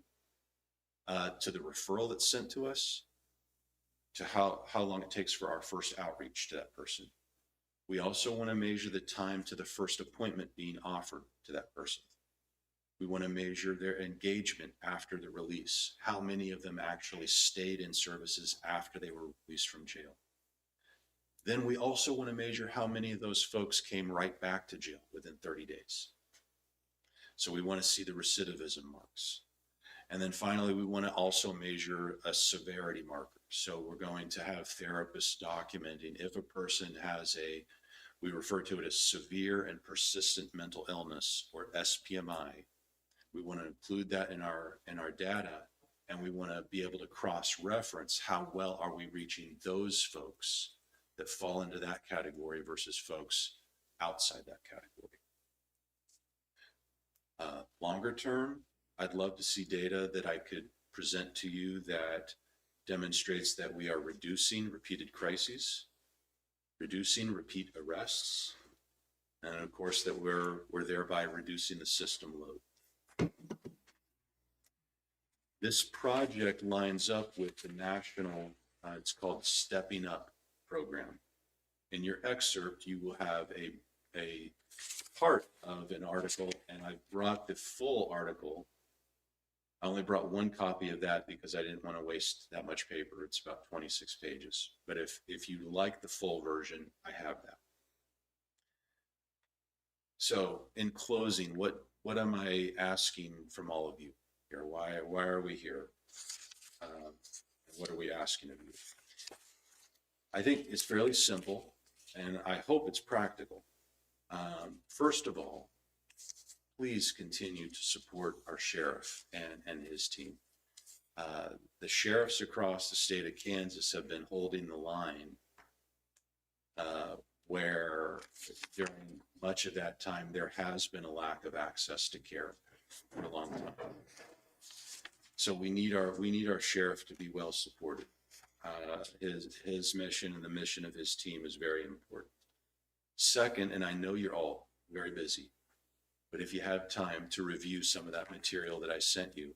to the referral that's sent to us, to how long it takes for our first outreach to that person. We also want to measure the time to the first appointment being offered to that person. We want to measure their engagement after the release, how many of them actually stayed in services after they were released from jail. Then we also want to measure how many of those folks came right back to jail within 30 days. So we want to see the recidivism marks. And then finally, we want to also measure a severity marker. So we're going to have therapists documenting if a person has we refer to it as severe and persistent mental illness, or SPMI. We want to include that in our data, and we want to be able to cross-reference how well are we reaching those folks that fall into that category versus folks outside that category. Longer term, I'd love to see data that I could present to you that demonstrates that we are reducing repeated crises, reducing repeat arrests, and of course that we're thereby reducing the system load. This project lines up with the national, it's called Stepping Up program. In your excerpt, you will have a part of an article, and I brought the full article. I only brought one copy of that because I didn't want to waste that much paper. It's about 26 pages. But if you like the full version, I have that. So in closing, what am I asking from all of you here? Why are we here? What are we asking of you? I think it's fairly simple, and I hope it's practical. First of all, please continue to support our sheriff and his team. The sheriffs across the state of Kansas have been holding the line where during much of that time there has been a lack of access to care for a long time. So we need our sheriff to be well supported. His mission and the mission of his team is very important. Second, and I know you're all very busy, but if you have time to review some of that material that I sent you,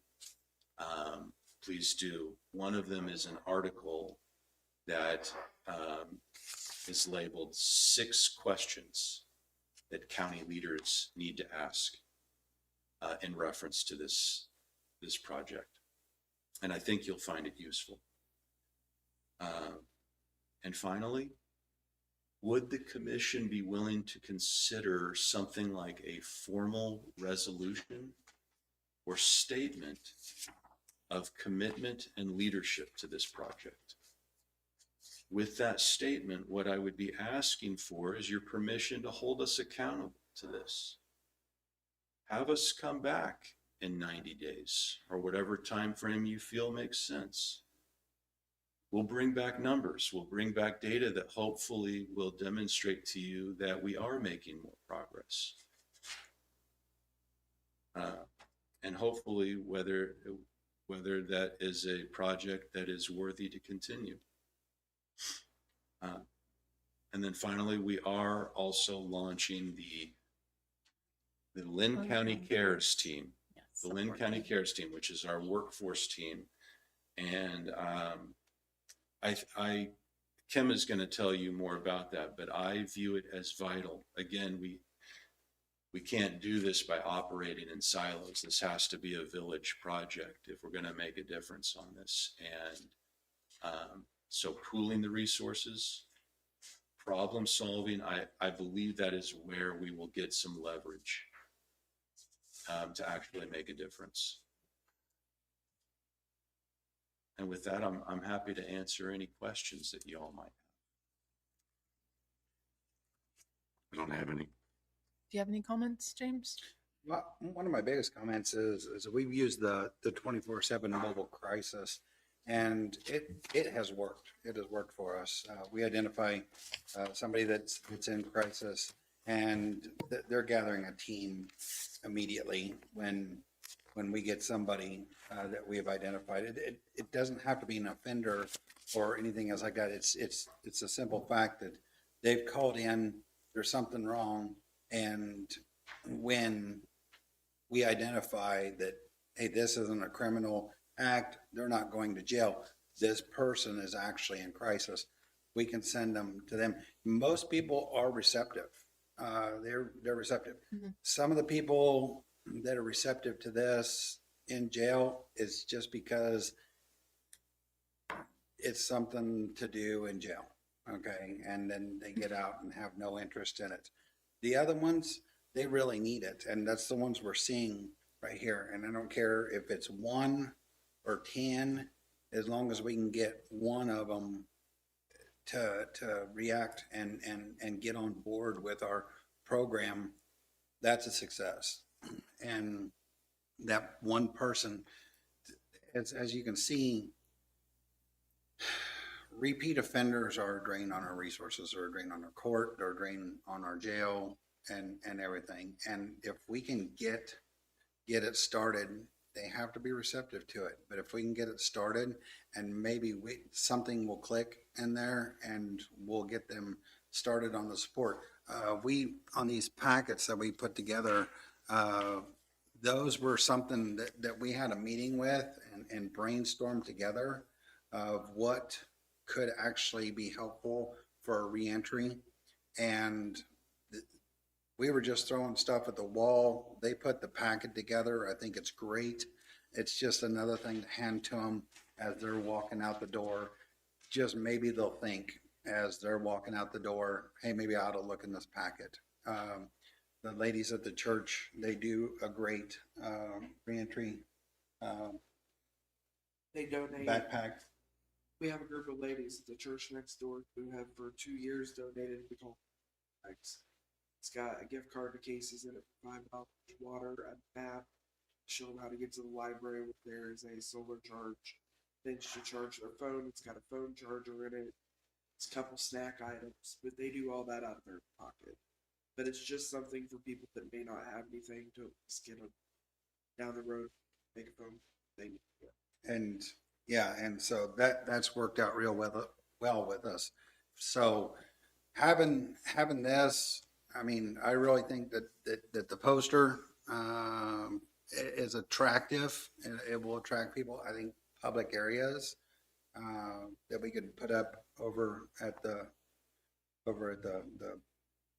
please do. One of them is an article that is labeled 6 questions that county leaders need to ask in reference to this project. And I think you'll find it useful. And finally, would the commission be willing to consider something like a formal resolution or statement of commitment and leadership to this project? With that statement, what I would be asking for is your permission to hold us accountable to this. Have us come back in 90 days or whatever time frame you feel makes sense. We'll bring back numbers. We'll bring back data that hopefully will demonstrate to you that we are making more progress. And hopefully whether that is a project that is worthy to continue. And then finally, we are also launching the Linn County Cares team. Yes, the Linn County Cares team, which is our workforce team. And Kim is going to tell you more about that, but I view it as vital. Again, we can't do this by operating in silos. This has to be a village project if we're going to make a difference on this. And so pooling the resources, problem solving, I believe that is where we will get some leverage to actually make a difference. And with that, I'm happy to answer any questions that you all might have. I don't have any. Do you have any comments, James? Well, one of my biggest comments is we've used the 24/7 mobile crisis, and it has worked. It has worked for us. We identify somebody that's in crisis, and they're gathering a team immediately when we get somebody that we have identified. It doesn't have to be an offender or anything else like that. It's a simple fact that they've called in, there's something wrong, and when we identify that, hey, this isn't a criminal, act, they're not going to jail. This person is actually in crisis. We can send them to them. Most people are receptive. They're receptive. Mhm. Some of the people that are receptive to this in jail is just because it's something to do in jail. Okay. And then they get out and have no interest in it. The other ones, they really need it. And that's the ones we're seeing right here. And I don't care if it's 1 or 10, as long as we can get one of them to react and get on board with our program, that's a success. And that one person, as you can see, repeat offenders are a drain on our resources, are a drain on our court, they're a drain on our jail and everything. And if we can get it started, they have to be receptive to it. But if we can get it started and maybe something will click in there and we'll get them started on the support. On these packets that we put together, those were something that we had a meeting with and brainstormed together of what could actually be helpful for a reentry. And we were just throwing stuff at the wall. They put the packet together. I think it's great. It's just another thing to hand to them as they're walking out the door. Just maybe they'll think as they're walking out the door, hey, maybe I ought to look in this packet. The ladies at the church, they do a great reentry They donate. backpack. We have a group of ladies at the church next door who have for 2 years donated the call bags. It's got a gift card to Casey's in it for $5, water, a map, show them how to get to the library if there is a solar charge. Then to charge their phone, it's got a phone charger in it. It's a couple snack items, but they do all that out of their pocket. But it's just something for people that may not have anything to just get them down the road, make a phone. They need it. And yeah, and so that's worked out real well with us. So having this, I mean, I really think that the poster is attractive and it will attract people. I think public areas that we could put up over at the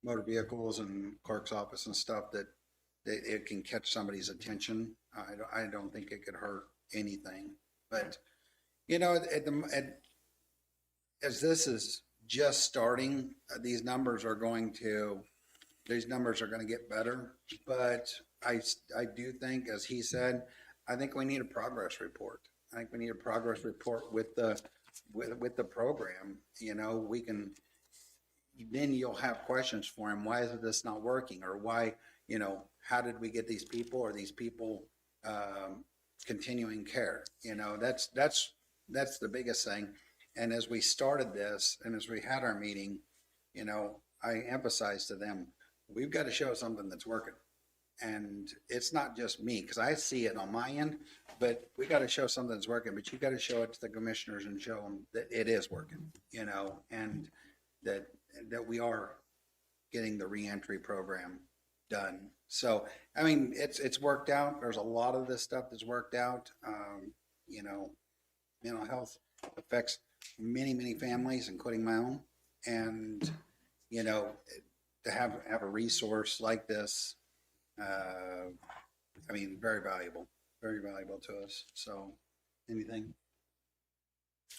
motor vehicles and clerk's office and stuff that it can catch somebody's attention. I don't think it could hurt anything, but you know, as this is just starting, these numbers are going to get better. But I do think, as he said, I think we need a progress report. I think we need a progress report with the program. You know, then you'll have questions for him. Why is this not working? Or why, you know, how did we get these people? Or these people continuing care? You know, that's the biggest thing. And as we started this and as we had our meeting, you know, I emphasized to them, we've got to show something that's working. And it's not just me, because I see it on my end, but we got to show something that's working. But you got to show it to the commissioners and show them that it is working, you know, and that we are getting the reentry program done. So, I mean, it's worked out. There's a lot of this stuff that's worked out. You know, mental health affects many, many families, including my own. And, you know, to have a resource like this, I mean, very valuable to us. So, anything?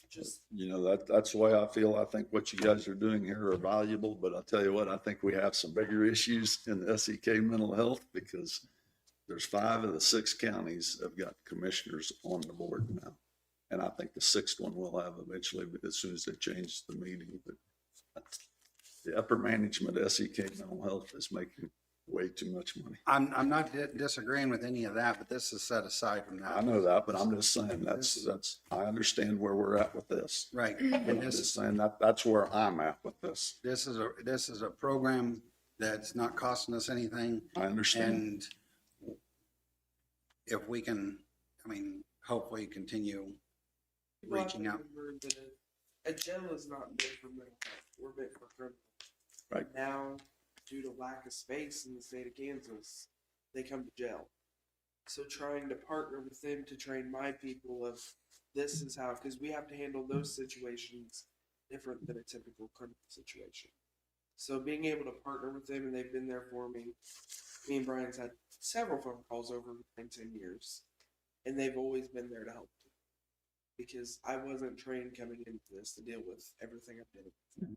Just You know, that's the way I feel. I think what you guys are doing here are valuable, but I'll tell you what, I think we have some bigger issues in the SEK mental health because there's 5 of the 6 counties have got commissioners on the board now. And I think the 6th one will have eventually, but as soon as they change the meeting. But the upper management of SEK mental health is making way too much money. I'm not disagreeing with any of that, but this is set aside from that. I know that, but I'm just saying I understand where we're at with this. Right. I'm And this just saying that's where I'm at with this. this is a program that's not costing us anything. I understand. And if we can, I mean, hopefully continue people have to reaching out. remember that a jail is not meant for mental health. We're meant for criminals. Right. Now, due to lack of space in the state of Kansas, they come to jail. So trying to partner with them to train my people of this is how, because we have to handle those situations different than a typical criminal situation. So being able to partner with them, and they've been there for me. Me and Brian's had several phone calls over 10 years, and they've always been there to help me. Because I wasn't trained coming into this to deal with everything I've done.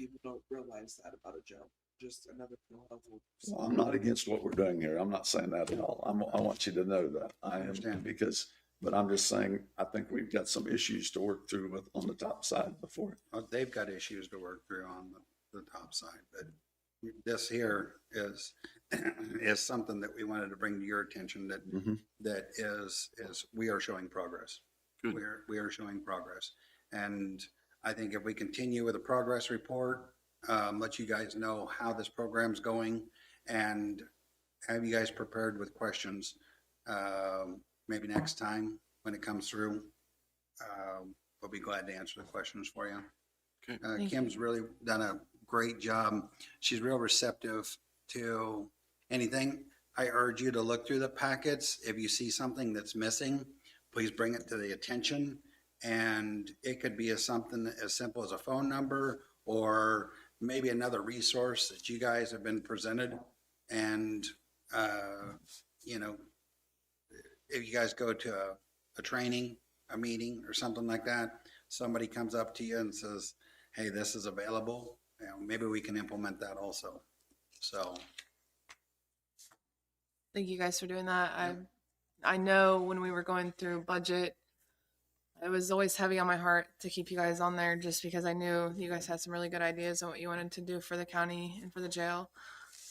People don't realize that about a job. Just another mental health worker. Well, I'm not against what we're doing here. I'm not saying that at all. I want you to know that. I understand because, but I'm just saying, I think we've got some issues to work through with on the top side before. They've got issues to work through on the top side, but this here is something that we wanted to bring to your attention that that is we are showing progress. Good. We are showing progress, and I think if we continue with a progress report, let you guys know how this program's going, and have you guys prepared with questions. Maybe next time when it comes through, we'll be glad to answer the questions for you. Okay. Kim's really done a great job. She's real receptive to anything. I urge you to look through the packets. If you see something that's missing, please bring it to the attention. And it could be something as simple as a phone number or maybe another resource that you guys have been presented. And, you know, if you guys go to a training, a meeting or something like that, somebody comes up to you and says, hey, this is available. You know, maybe we can implement that also. So. Thank you guys for doing that. I know when we were going through budget, it was always heavy on my heart to keep you guys on there just because I knew you guys had some really good ideas on what you wanted to do for the county and for the jail.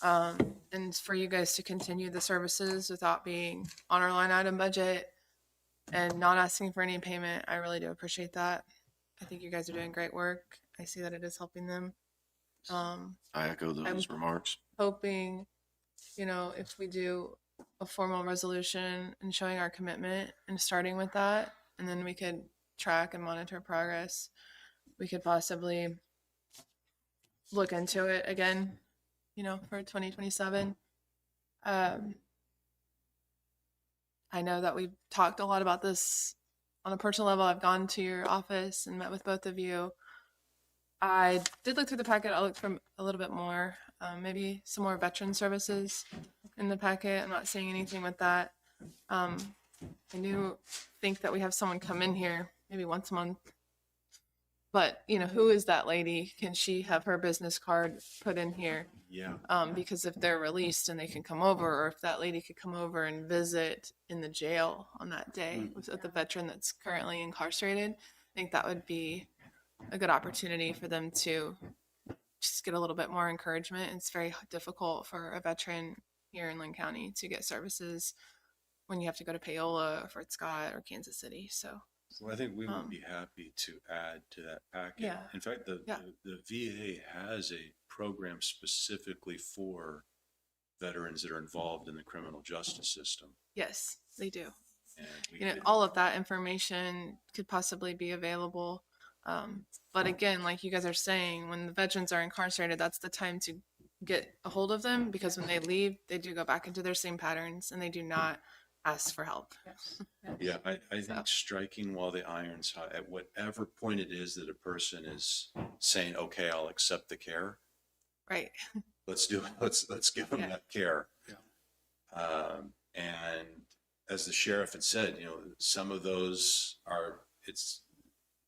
And for you guys to continue the services without being on our line item budget and not asking for any payment, I really do appreciate that. I think you guys are doing great work. I see that it is helping them. I echo those remarks. Hoping, you know, if we do a formal resolution and showing our commitment and starting with that, and then we could track and monitor progress, we could possibly look into it again, you know, for 2027. I know that we've talked a lot about this on a personal level. I've gone to your office and met with both of you. I did look through the packet. I'll look for a little bit more, maybe some more veteran services in the packet. I'm not seeing anything with that. I do think that we have someone come in here maybe once a month. But, you know, who is that lady? Can she have her business card put in here? Yeah. Because if they're released and they can come over, or if that lady could come over and visit in the jail on that day with the veteran that's currently incarcerated, I think that would be a good opportunity for them to just get a little bit more encouragement. It's very difficult for a veteran here in Linn County to get services when you have to go to Paola or Fort Scott or Kansas City. So I think we would be happy to add to that packet. Yeah. In fact, the VA has a program specifically for veterans that are involved in the criminal justice system. yes, they do. And we You know, could- all of that information could possibly be available. But again, like you guys are saying, when the veterans are incarcerated, that's the time to get a hold of them, because when they leave, they do go back into their same patterns and they do not ask for help. Yeah, I think striking while the iron's hot, at whatever point it is that a person is saying, okay, I'll accept the care, Right. let's do it. Let's give them Yeah. that care. Yeah. And as the sheriff had said, you know, some of those are,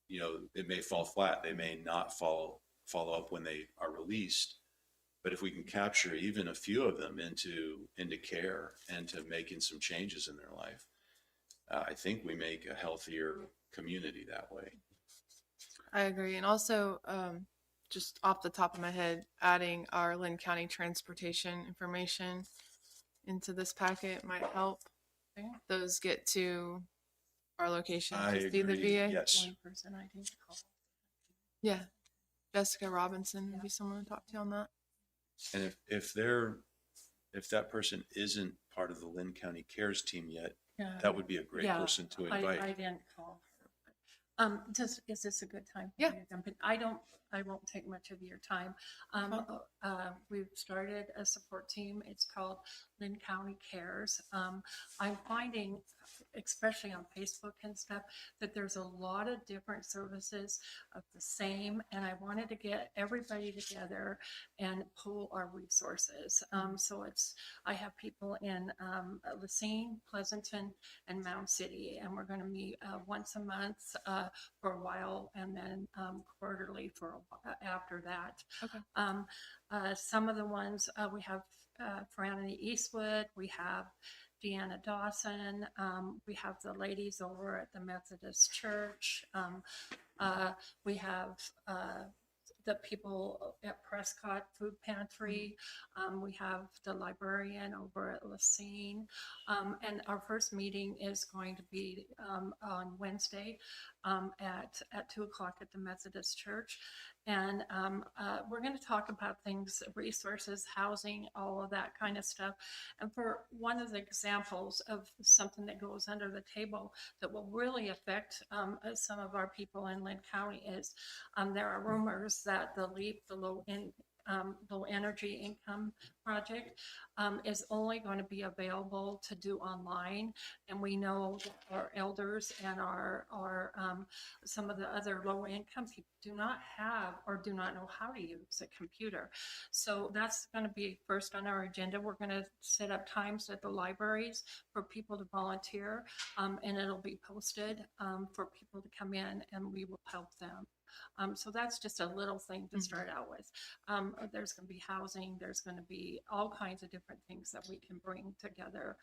you know, it may fall flat. They may not follow up when they are released. But if we can capture even a few of them into care and to making some changes in their life, I think we make a healthier community that way. I agree. And also, just off the top of my head, adding our Linn County transportation information into this packet might help. Those get to our location I to see the agree, VA. yes. Yeah. Jessica Robinson would be someone to talk to on that. And if that person isn't part of the Linn County Cares team yet, that would be a great person to invite. I didn't call her. Is this a good time? for Yeah. me to jump in? I won't take much of your time. We've started a support team. It's called Linn County Cares. I'm finding, especially on Facebook and stuff, that there's a lot of different services of the same, and I wanted to get everybody together and pool our resources. So I have people in Racine, Pleasanton, and Mound City, and we're going to meet once a month for a while, and then quarterly after that. Okay. Some of the ones we have Franny Eastwood, we have Deanna Dawson, we have the ladies over at the Methodist Church, we have the people at Prescott Food Pantry. We have the librarian over at Racine. And our first meeting is going to be on Wednesday at 2:00 at the Methodist Church. And we're going to talk about things, resources, housing, all of that kind of stuff. And for one of the examples of something that goes under the table that will really affect some of our people in Linn County is there are rumors that the LEAP, the low energy income project, is only going to be available to do online. And we know that our elders and our some of the other low income people do not have or do not know how to use a computer. So that's going to be first on our agenda. We're going to set up times at the libraries for people to volunteer, and it'll be posted for people to come in, and we will help them. So that's just a little thing to start out with. There's going to be housing. There's going to be all kinds of different things that we can bring together.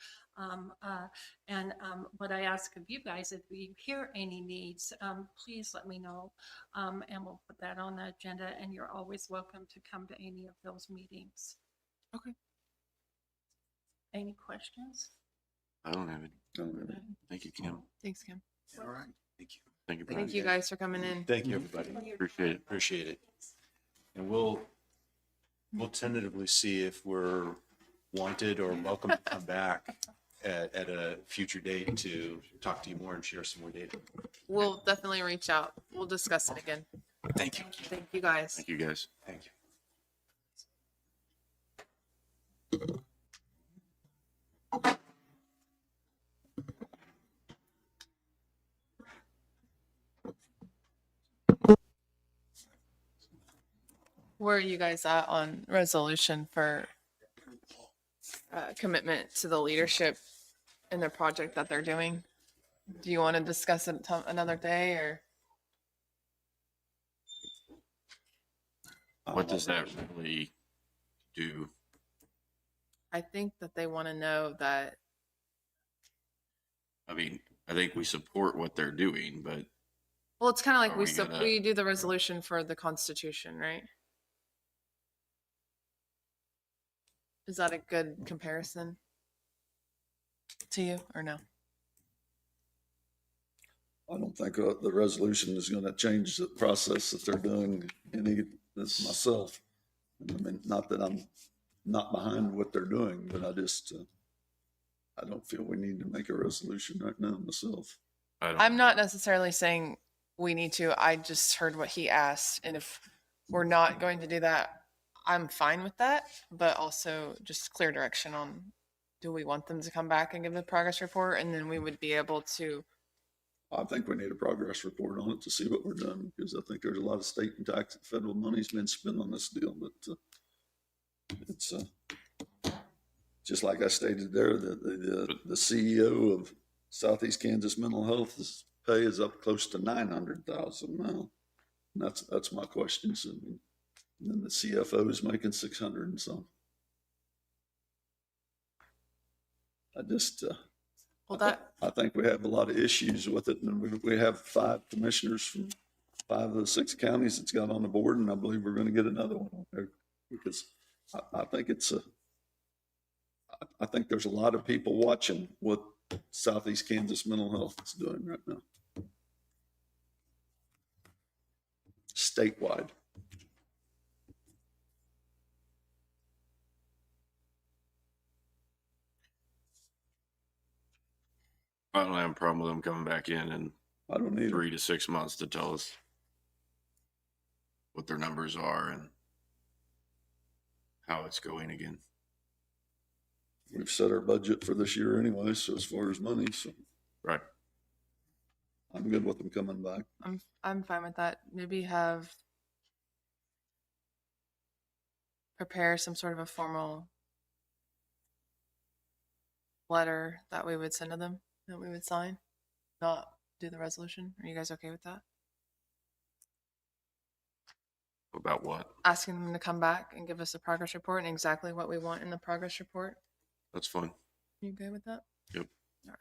What I ask of you guys, if you hear any needs, please let me know, and we'll put that on the agenda. And you're always welcome to come to any of those meetings. Okay. Any questions? I don't have any. Thank you, Kim. Thanks, Kim. All right. Thank you. Thank you, Brian. Thank you guys for coming in. Thank you, everybody. Appreciate it. Appreciate it. And we'll tentatively see if we're wanted or welcome to come back at a future date to talk to you more and share some more data. We'll definitely reach out. We'll discuss it again. Thank you. Thank you guys. Thank you, guys. Thank you. Where are you guys at on resolution for commitment to the leadership in the project that they're doing? Do you want to discuss it another day, or? What does that really do? I think that they want to know that. I mean, I think we support what they're doing, but Well, it's kind of like Are we gonna- we do the resolution for the Constitution, right? Is that a good comparison to you, or no? I don't think the resolution is going to change the process that they're doing any, this myself. I mean, not that I'm not behind what they're doing, but I just, I don't feel we need to make a resolution right now myself. I'm not necessarily saying we need to. I just heard what he asked, and if we're not going to do that, I'm fine with that, but also just clear direction on, do we want them to come back and give a progress report, and then we would be able to. I think we need a progress report on it to see what we're doing, because I think there's a lot of state and tax and federal money's been spent on this deal, but it's just like I stated there, the CEO of Southeast Kansas Mental Health's pay is up close to 900,000 now. And that's my questions. And then the CFO is making 600 and some. I just, I think we have a lot of issues with it, and we have 5 commissioners from 5 of the 6 counties that's got on the board, and I believe we're going to get another one on there, because I think I think there's a lot of people watching what Southeast Kansas Mental Health is doing right now, statewide. I don't have a problem with them coming back in and I don't need it. 3 to 6 months to tell us what their numbers are and how it's going again. We've set our budget for this year anyway, so as far as money, so Right. I'm good with them coming back. I'm fine with that. Maybe prepare some sort of a formal letter that we would send to them, that we would sign, not do the resolution. Are you guys okay with that? About what? Asking them to come back and give us a progress report and exactly what we want in the progress report. That's fun. You okay with that? Yep. All right.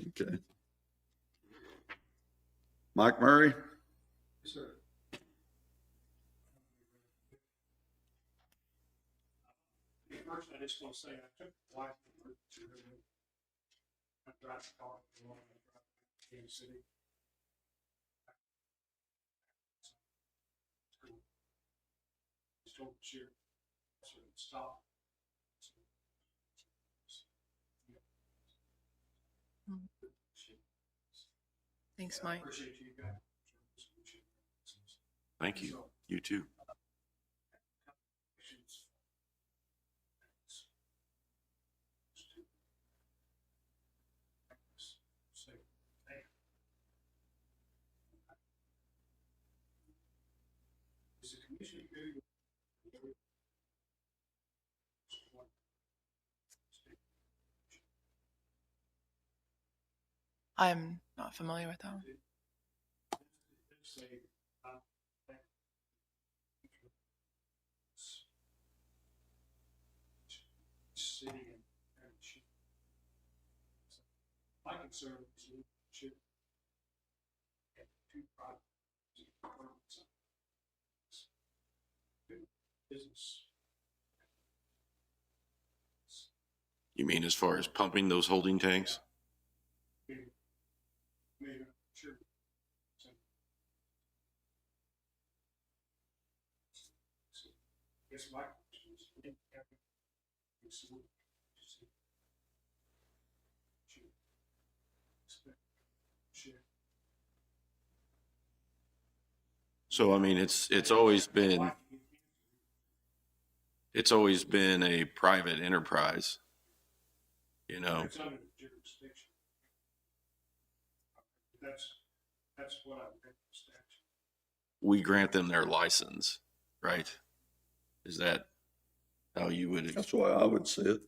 Okay. Mike Murray? Yes, sir. First, I just want to say I took the wife to I drive the car from Kansas City. Just told the sheriff, so stop. Thanks, Mike. Appreciate you guys. Thank you. You too. I'm not familiar with that one. My concern is we should have two projects. Business. You mean as far as pumping those holding tanks? Maybe, sure. So, I guess my question is, we didn't have a solution. So, I mean, it's always been a private enterprise, you know? It's under the jurisdiction. That's what I read in the statute. We grant them their license, right? Is that how you would? That's why I would say it.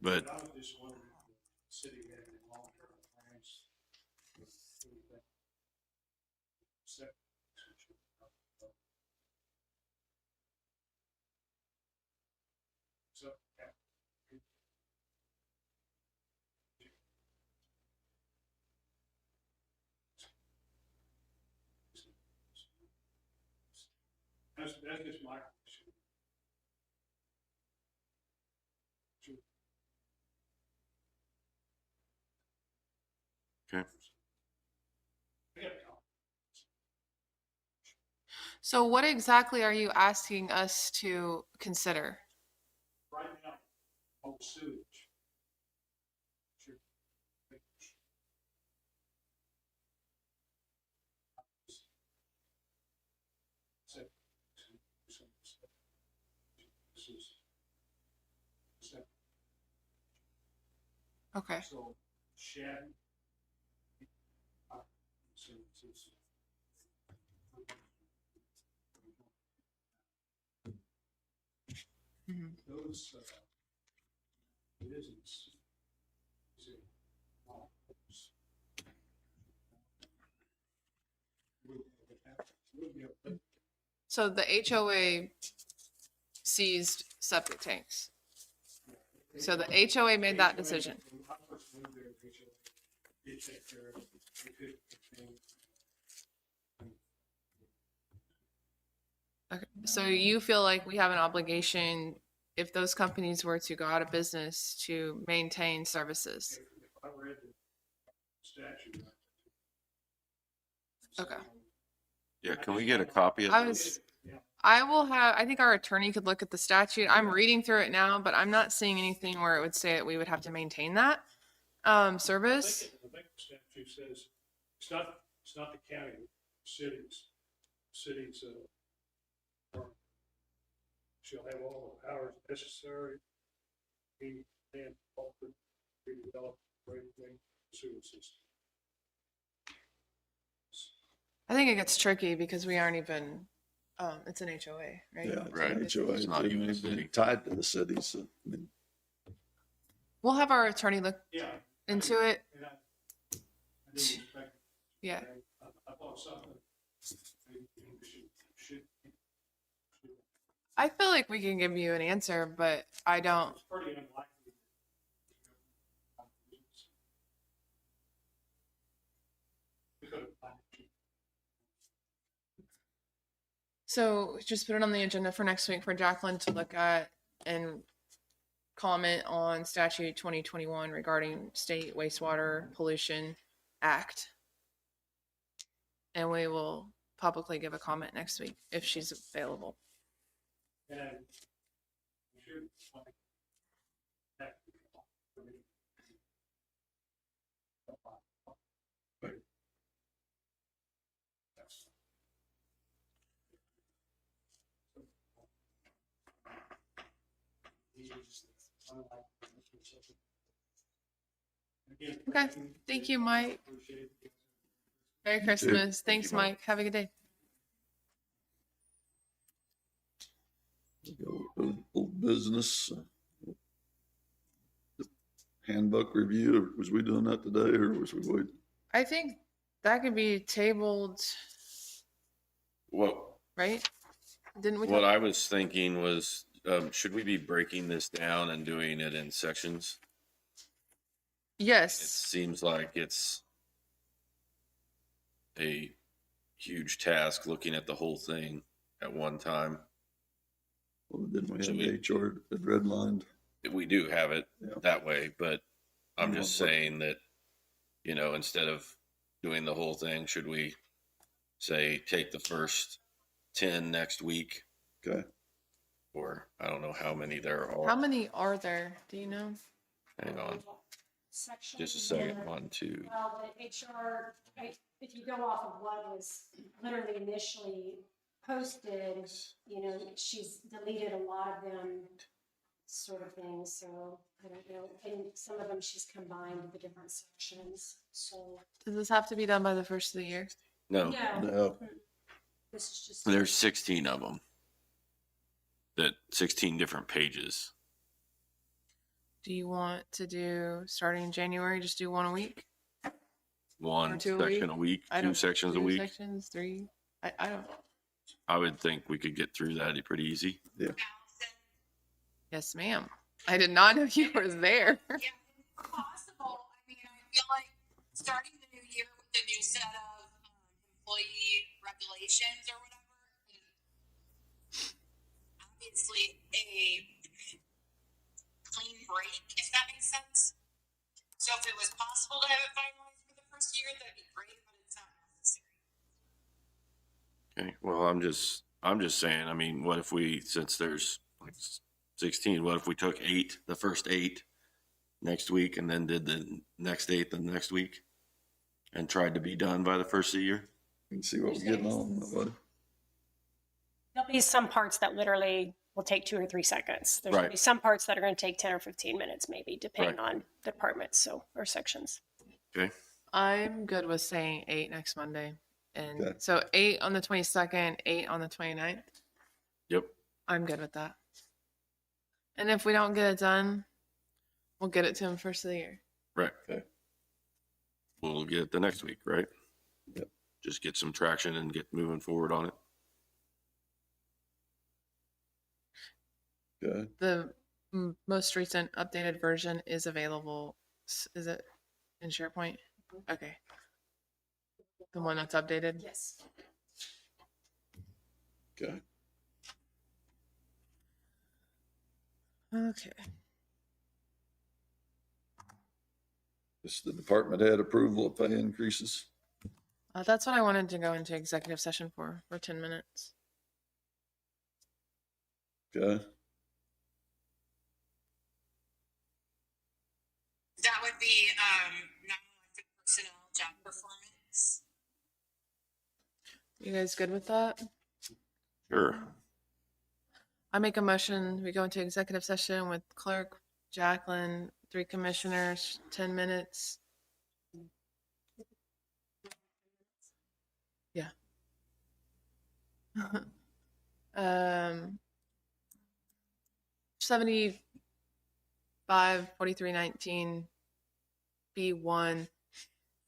But I was just wondering if the city had any long-term plans. So, yeah. That's just my question. Sure. okay. I got a comment. So what exactly are you asking us to consider? Right now, on sewage. Sure. Okay. So, shed. Mhm. Those business. So the HOA seized septic tanks. So the HOA made that decision. Okay. So you feel like we have an obligation, if those companies were to go out of business, to maintain services? If I read the statute. Okay. Yeah, can we get a copy of I this? was, I think our attorney could look at the statute. I'm reading through it now, but I'm not seeing anything where it would say that we would have to maintain that service. I think the statute says, it's not the county, cities, shall have all the powers necessary and offer to develop regulating sewer system. I think it gets tricky because we aren't even, it's an HOA, right? Yeah, Right. it's an HOA, It's not even a city. tied to the city, so, I mean, We'll have our attorney look Yeah. into it. And I didn't expect. Yeah. I thought something. Should. I feel like we can give you an answer, but I don't. It's pretty unlikely. We could have. So just put it on the agenda for next week for Jacqueline to look at and comment on statute 2021 regarding state wastewater pollution act. And we will publicly give a comment next week if she's available. And we should. Okay. Thank you, Mike. Merry Christmas. Thanks, Mike. Have a good day. old business. Handbook review, was we doing that today or was we waiting? I think that could be tabled, What, right? Didn't we? what I was thinking was, should we be breaking this down and doing it in sections? It Yes. seems like it's a huge task looking at the whole thing at one time. Well, didn't we So have we- the HR redlined? We do have it Yeah. that way, but I'm Yeah, just but- saying that, instead of doing the whole thing, should we say, take the first 10 next week? Okay. Or I don't know how many there are. How many are there? Do you know? Hang on, Section just a second. there. 1, 2. Well, the HR, if you go off of what was literally initially posted, she's deleted a lot of them, sort of things, so I don't know. And some of them she's combined the different sections, so. Does this have to be done by the first of the year? No, No. This is just. there's 16 of them. 16 different pages. Do you want to do, starting in January, just do one a week? One Or 2 a section a week, I 2 don't- sections a 2 week. sections, 3? I don't. I would think we could get through that pretty easy. Yes, ma'am. I did not know you were there. Possible. I mean, I feel like starting the new year with a new set of employee regulations or whatever is obviously a clean break, if that makes sense. So if it was possible to have it finalized for the first year, that'd be great, but it's not necessary. Okay, well, I'm just saying, what if since there's like 16, what if we took 8, the first 8 next week and then did the next 8 the next week and tried to be done by the first of the year? You can see what we're getting on. What? There'll be some parts that literally will take 2 or 3 seconds. There's going to Right. be some parts that are going to take 10 or 15 minutes, maybe, depending Right. on departments, or sections. Okay, I'm good with saying 8 next Monday. And Okay. so 8 on the 22nd, 8 on the 29th. yep, I'm good with that. And if we don't get it done, we'll get it to him first of the year. right. Okay. We'll get it the next week, right? Yep. Just get some traction and get moving forward on it. Okay. The most recent updated version is available. Is it in SharePoint? Okay. The one that's updated? Yes. Okay. Okay. This is the department head approval of pay increases. That's what I wanted to go into executive session for 10 minutes. Okay, That would be, non-elected personnel job performance. You guys good with that? Sure. I make a motion, we go into executive session with clerk, Jacqueline, 3 commissioners, 10 minutes. Yeah. 75-43-19 B1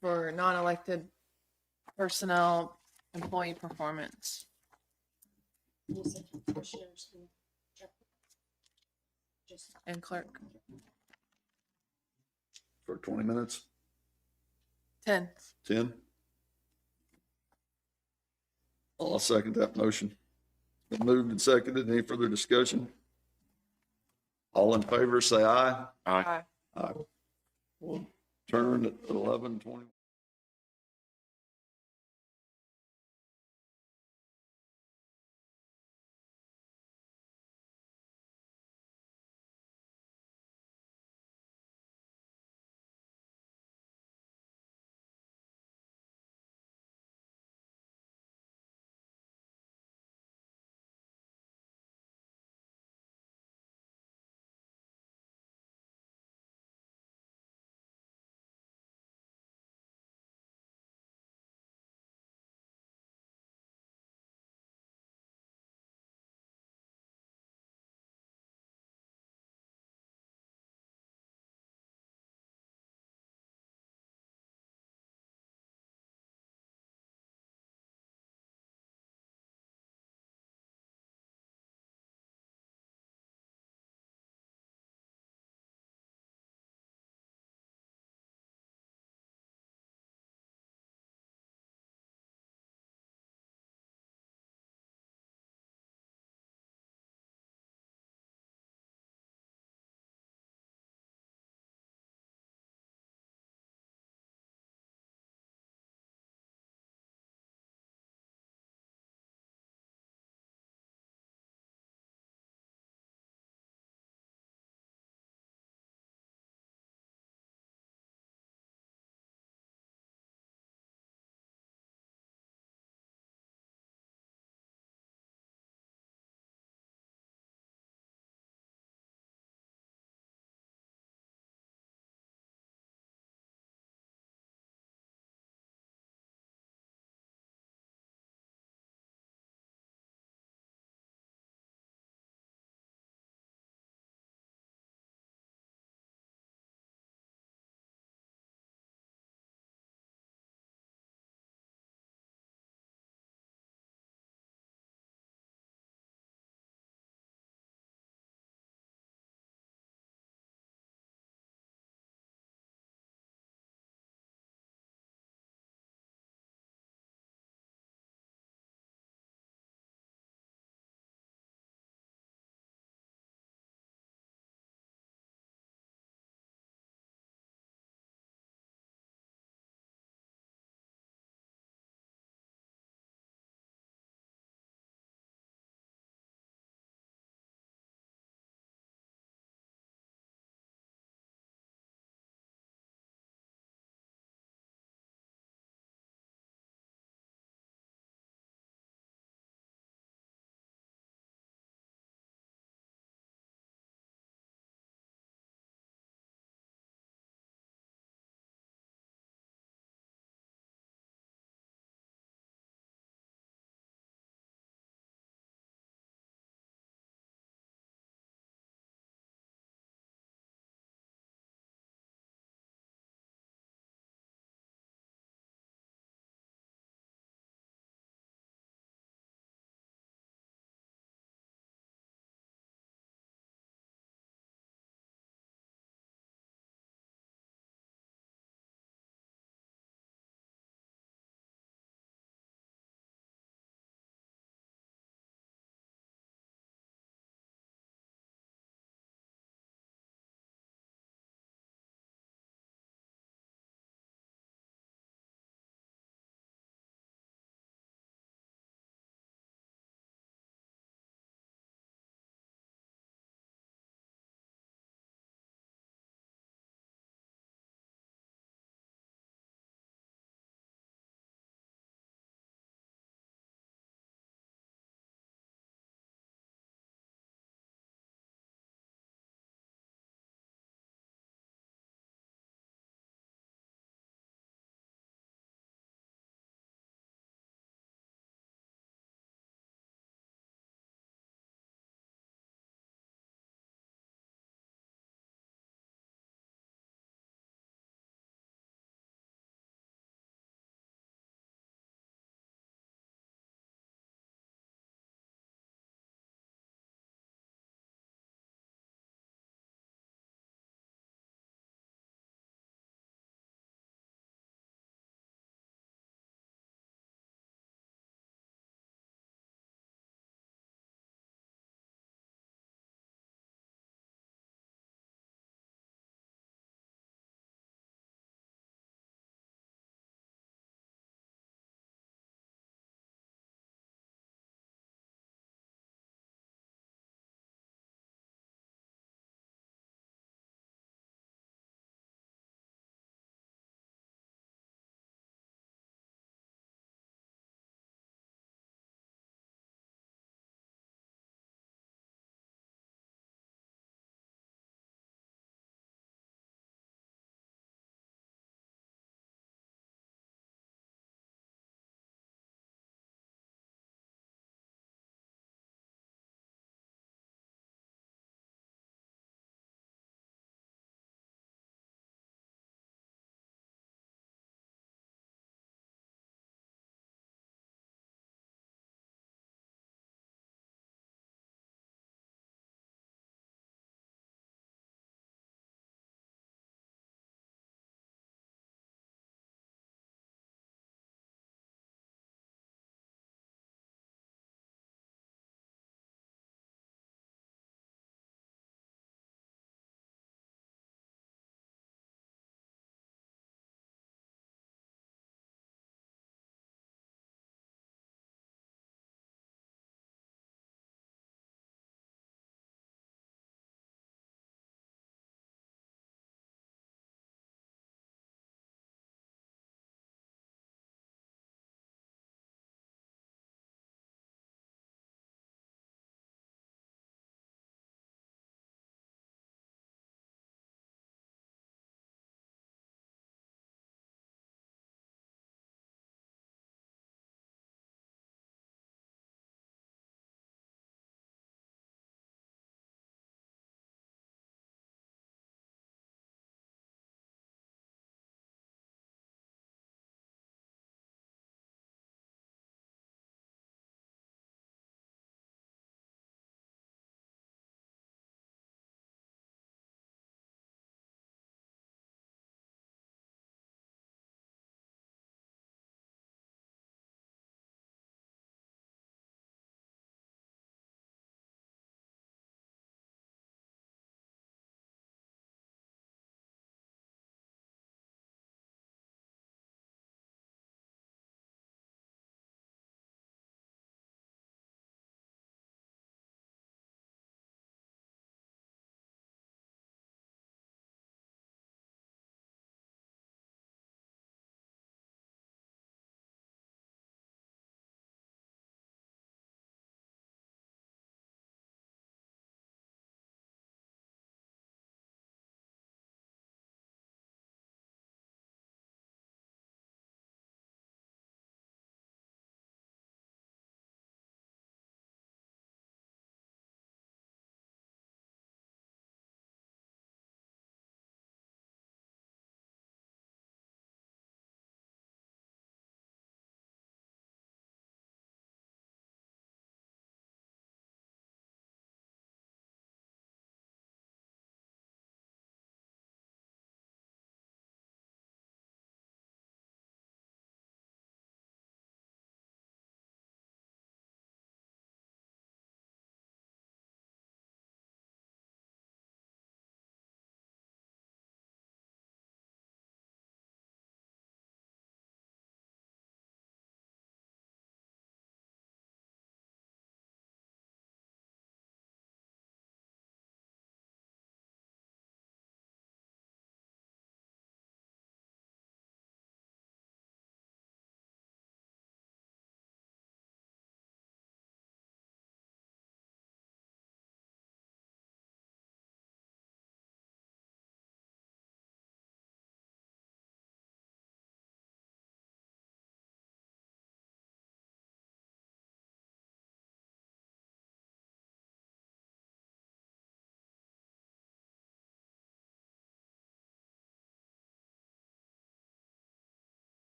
for non-elected personnel employee performance. And clerk, for 20 minutes, 10. 10? I'll second that motion. Been moved and seconded. Any further discussion? All in favor, say aye. Aye. Aye. We'll turn at 11:20.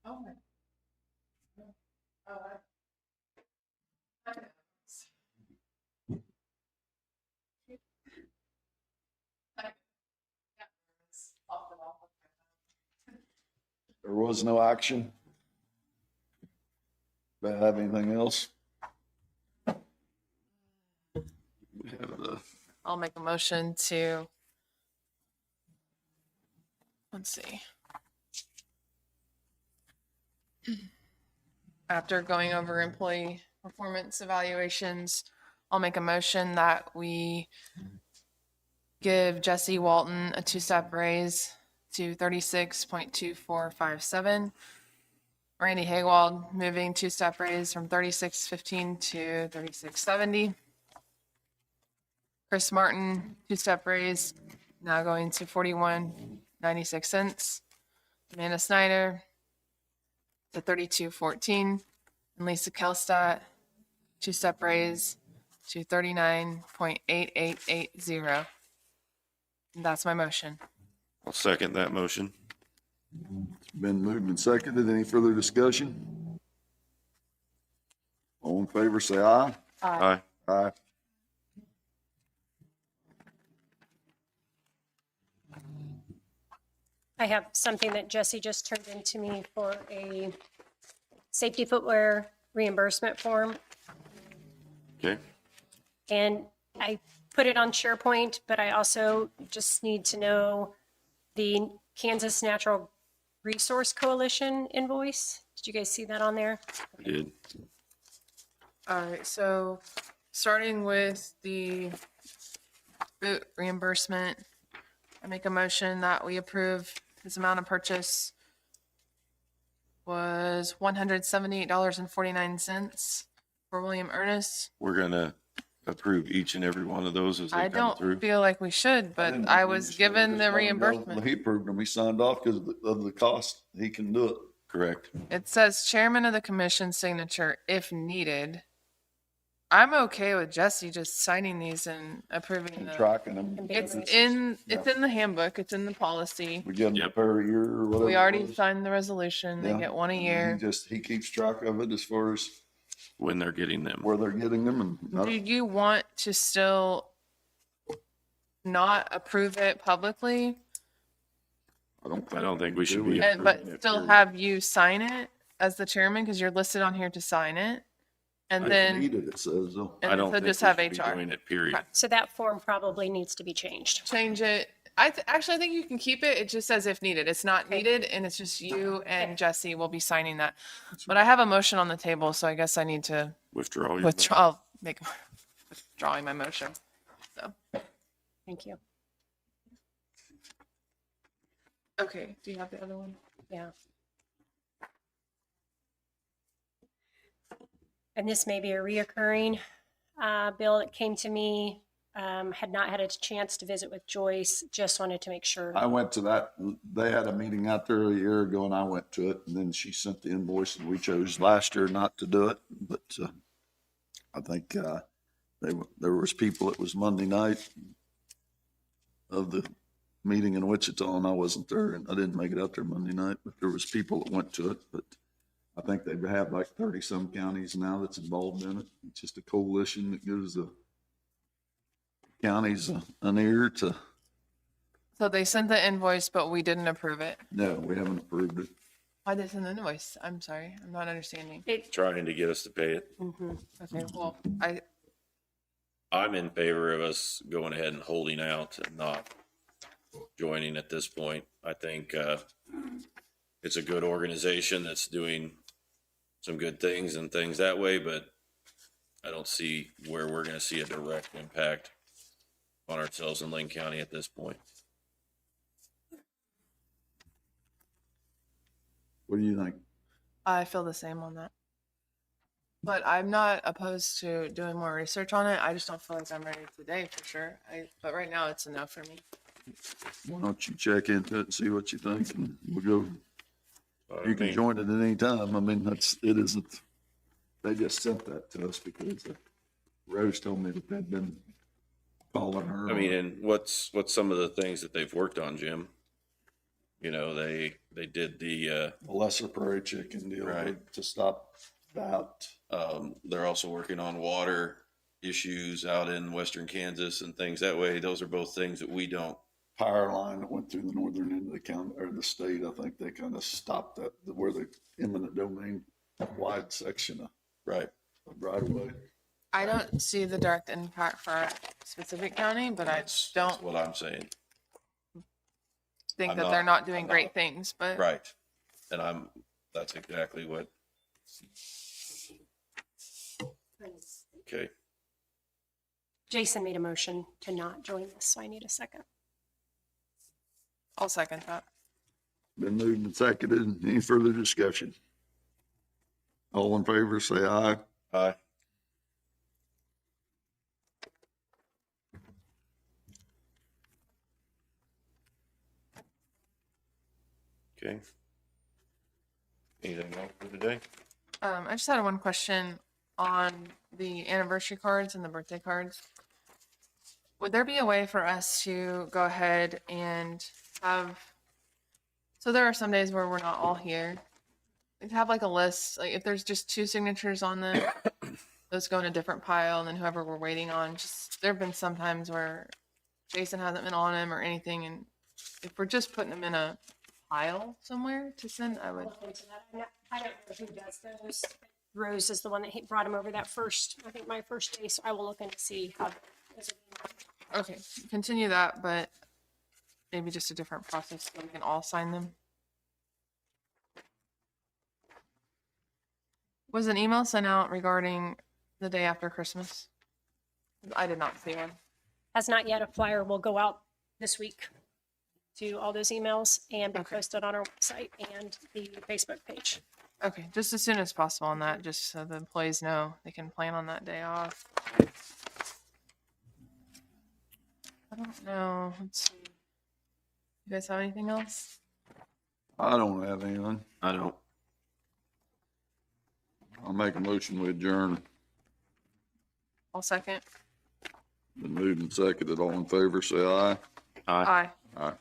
Oh my. Oh, I There was no action. Do I have anything else? We have the, I'll make a motion to, let's see. After going over employee performance evaluations, I'll make a motion that we give Jesse Walton a 2-step raise to 36.2457. Randy Haywald moving 2-step raise from 3615 to 3670. Chris Martin, 2-step raise, now going to 41.96 cents. Amanda Snyder to 32.14. And Lisa Kelstadt, 2-step raise to 39.8880. That's my motion. I'll second that motion. it's been moved and seconded. Any further discussion? All in favor, say aye. Aye. Aye. I have something that Jesse just turned into me for a safety footwear reimbursement form. Okay. And I put it on SharePoint, but I also just need to know the Kansas Natural Resource Coalition invoice. Did you guys see that on there? I did. All right, so starting with the boot reimbursement, I make a motion that we approve his amount of purchase was $178.49 for William Ernest. We're gonna approve each and every one of those as I they come don't through. feel like we should, but didn't I think we was should. given Just the let him go. reimbursement. He approved them. He signed off because of the cost. He can do it. Correct. It says chairman of the commission signature if needed. I'm okay with Jesse just signing these and approving And the. tracking them. It's Yeah. it's in the handbook, it's in the policy. We give them a Yep. per year or whatever. We it already was. signed the resolution, they Yeah. get one a And year. he keeps track of it as far as When they're getting them. where they're getting them and Do you want to still not approve it publicly, I don't. I don't think we should Do be. we? and, but approving it, still period. have you sign it as the chairman, because you're listed on here to sign it? And If then, needed, it says though. I and don't so think just we have should be HR. doing it, period. Okay. So that form probably needs to be changed. Change it. Actually, I think you can keep it. It just says if needed. It's not needed, and it's just you and Jesse will be signing that. But I have a motion on the table, so I guess I need to Withdraw your. withdraw, I'll make, withdrawing my motion. So, Thank you. okay, do you have the other one? Yeah. And this may be a reoccurring bill that came to me. Had not had a chance to visit with Joyce. Just wanted to make sure. I went to that, they had a meeting out there a year ago and I went to it and then she sent the invoice and we chose last year not to do it. But, I think, there was people, it was Monday night of the meeting in Wichita and I wasn't there and I didn't make it out there Monday night, but there was people that went to it. But I think they have like 30 some counties now that's involved in it. It's just a coalition that gives the counties an ear to, So they sent the invoice, but we didn't approve it. no, we haven't approved it. Why did they send the invoice? I'm sorry, I'm not understanding. Trying to get us to pay it. Okay, well, I'm in favor of us going ahead and holding out and not joining at this point. I think, it's a good organization that's doing some good things and things that way, but I don't see where we're gonna see a direct impact on ourselves in Linn County at this point. What do you think? I feel the same on that. But I'm not opposed to doing more research on it. I just don't feel like I'm ready today for sure. But right now it's a no for me. Why don't you check into it and see what you think and we'll go. You can mean- join it at any time. I mean, it isn't, they just sent that to us because Rose told me that they'd been calling her. I mean, and what's some of the things that they've worked on, Jim? You know, they did the, The lesser prairie chicken deal Right. to stop that. they're also working on water issues out in western Kansas and things that way. Those are both things that we don't. Power line that went through the northern end of the county or the state, I think they kind of stopped that, where the eminent domain wide section of Right. right away. I don't see the direct impact for our specific county, but I That's don't what I'm saying. think I'm that they're not doing I'm great things, but Right. And that's exactly what, okay. Jason made a motion to not join this, so I need a second. I'll second that. Been moved and seconded. Any further discussion? All in favor, say aye. Aye. Okay. Anything else for today? I just had one question on the anniversary cards and the birthday cards. Would there be a way for us to go ahead and have, so there are some days where we're not all here. We'd have like a list, like if there's just 2 signatures on them, those go in a different pile, and then whoever we're waiting on, just, there've been some times where Jason hasn't been on them or anything, and if we're just putting them in a pile somewhere to send, I would. I don't know who does those. Rose is the one that brought him over that first, I think my first day, so I will look and see how. Okay, continue that, but maybe just a different process so we can all sign them. Was an email sent out regarding the day after Christmas? I did not see one. Has not yet. A flyer will go out this week to all those emails and be Okay. posted on our website and the Facebook page. Okay, just as soon as possible on that, just so the employees know they can plan on that day off. I don't know. Let's see. You guys have anything else? I don't have anything. I don't. I'll make a motion we adjourn. I'll second. Been moved and seconded. All in favor, say aye. Aye. Aye. Aye.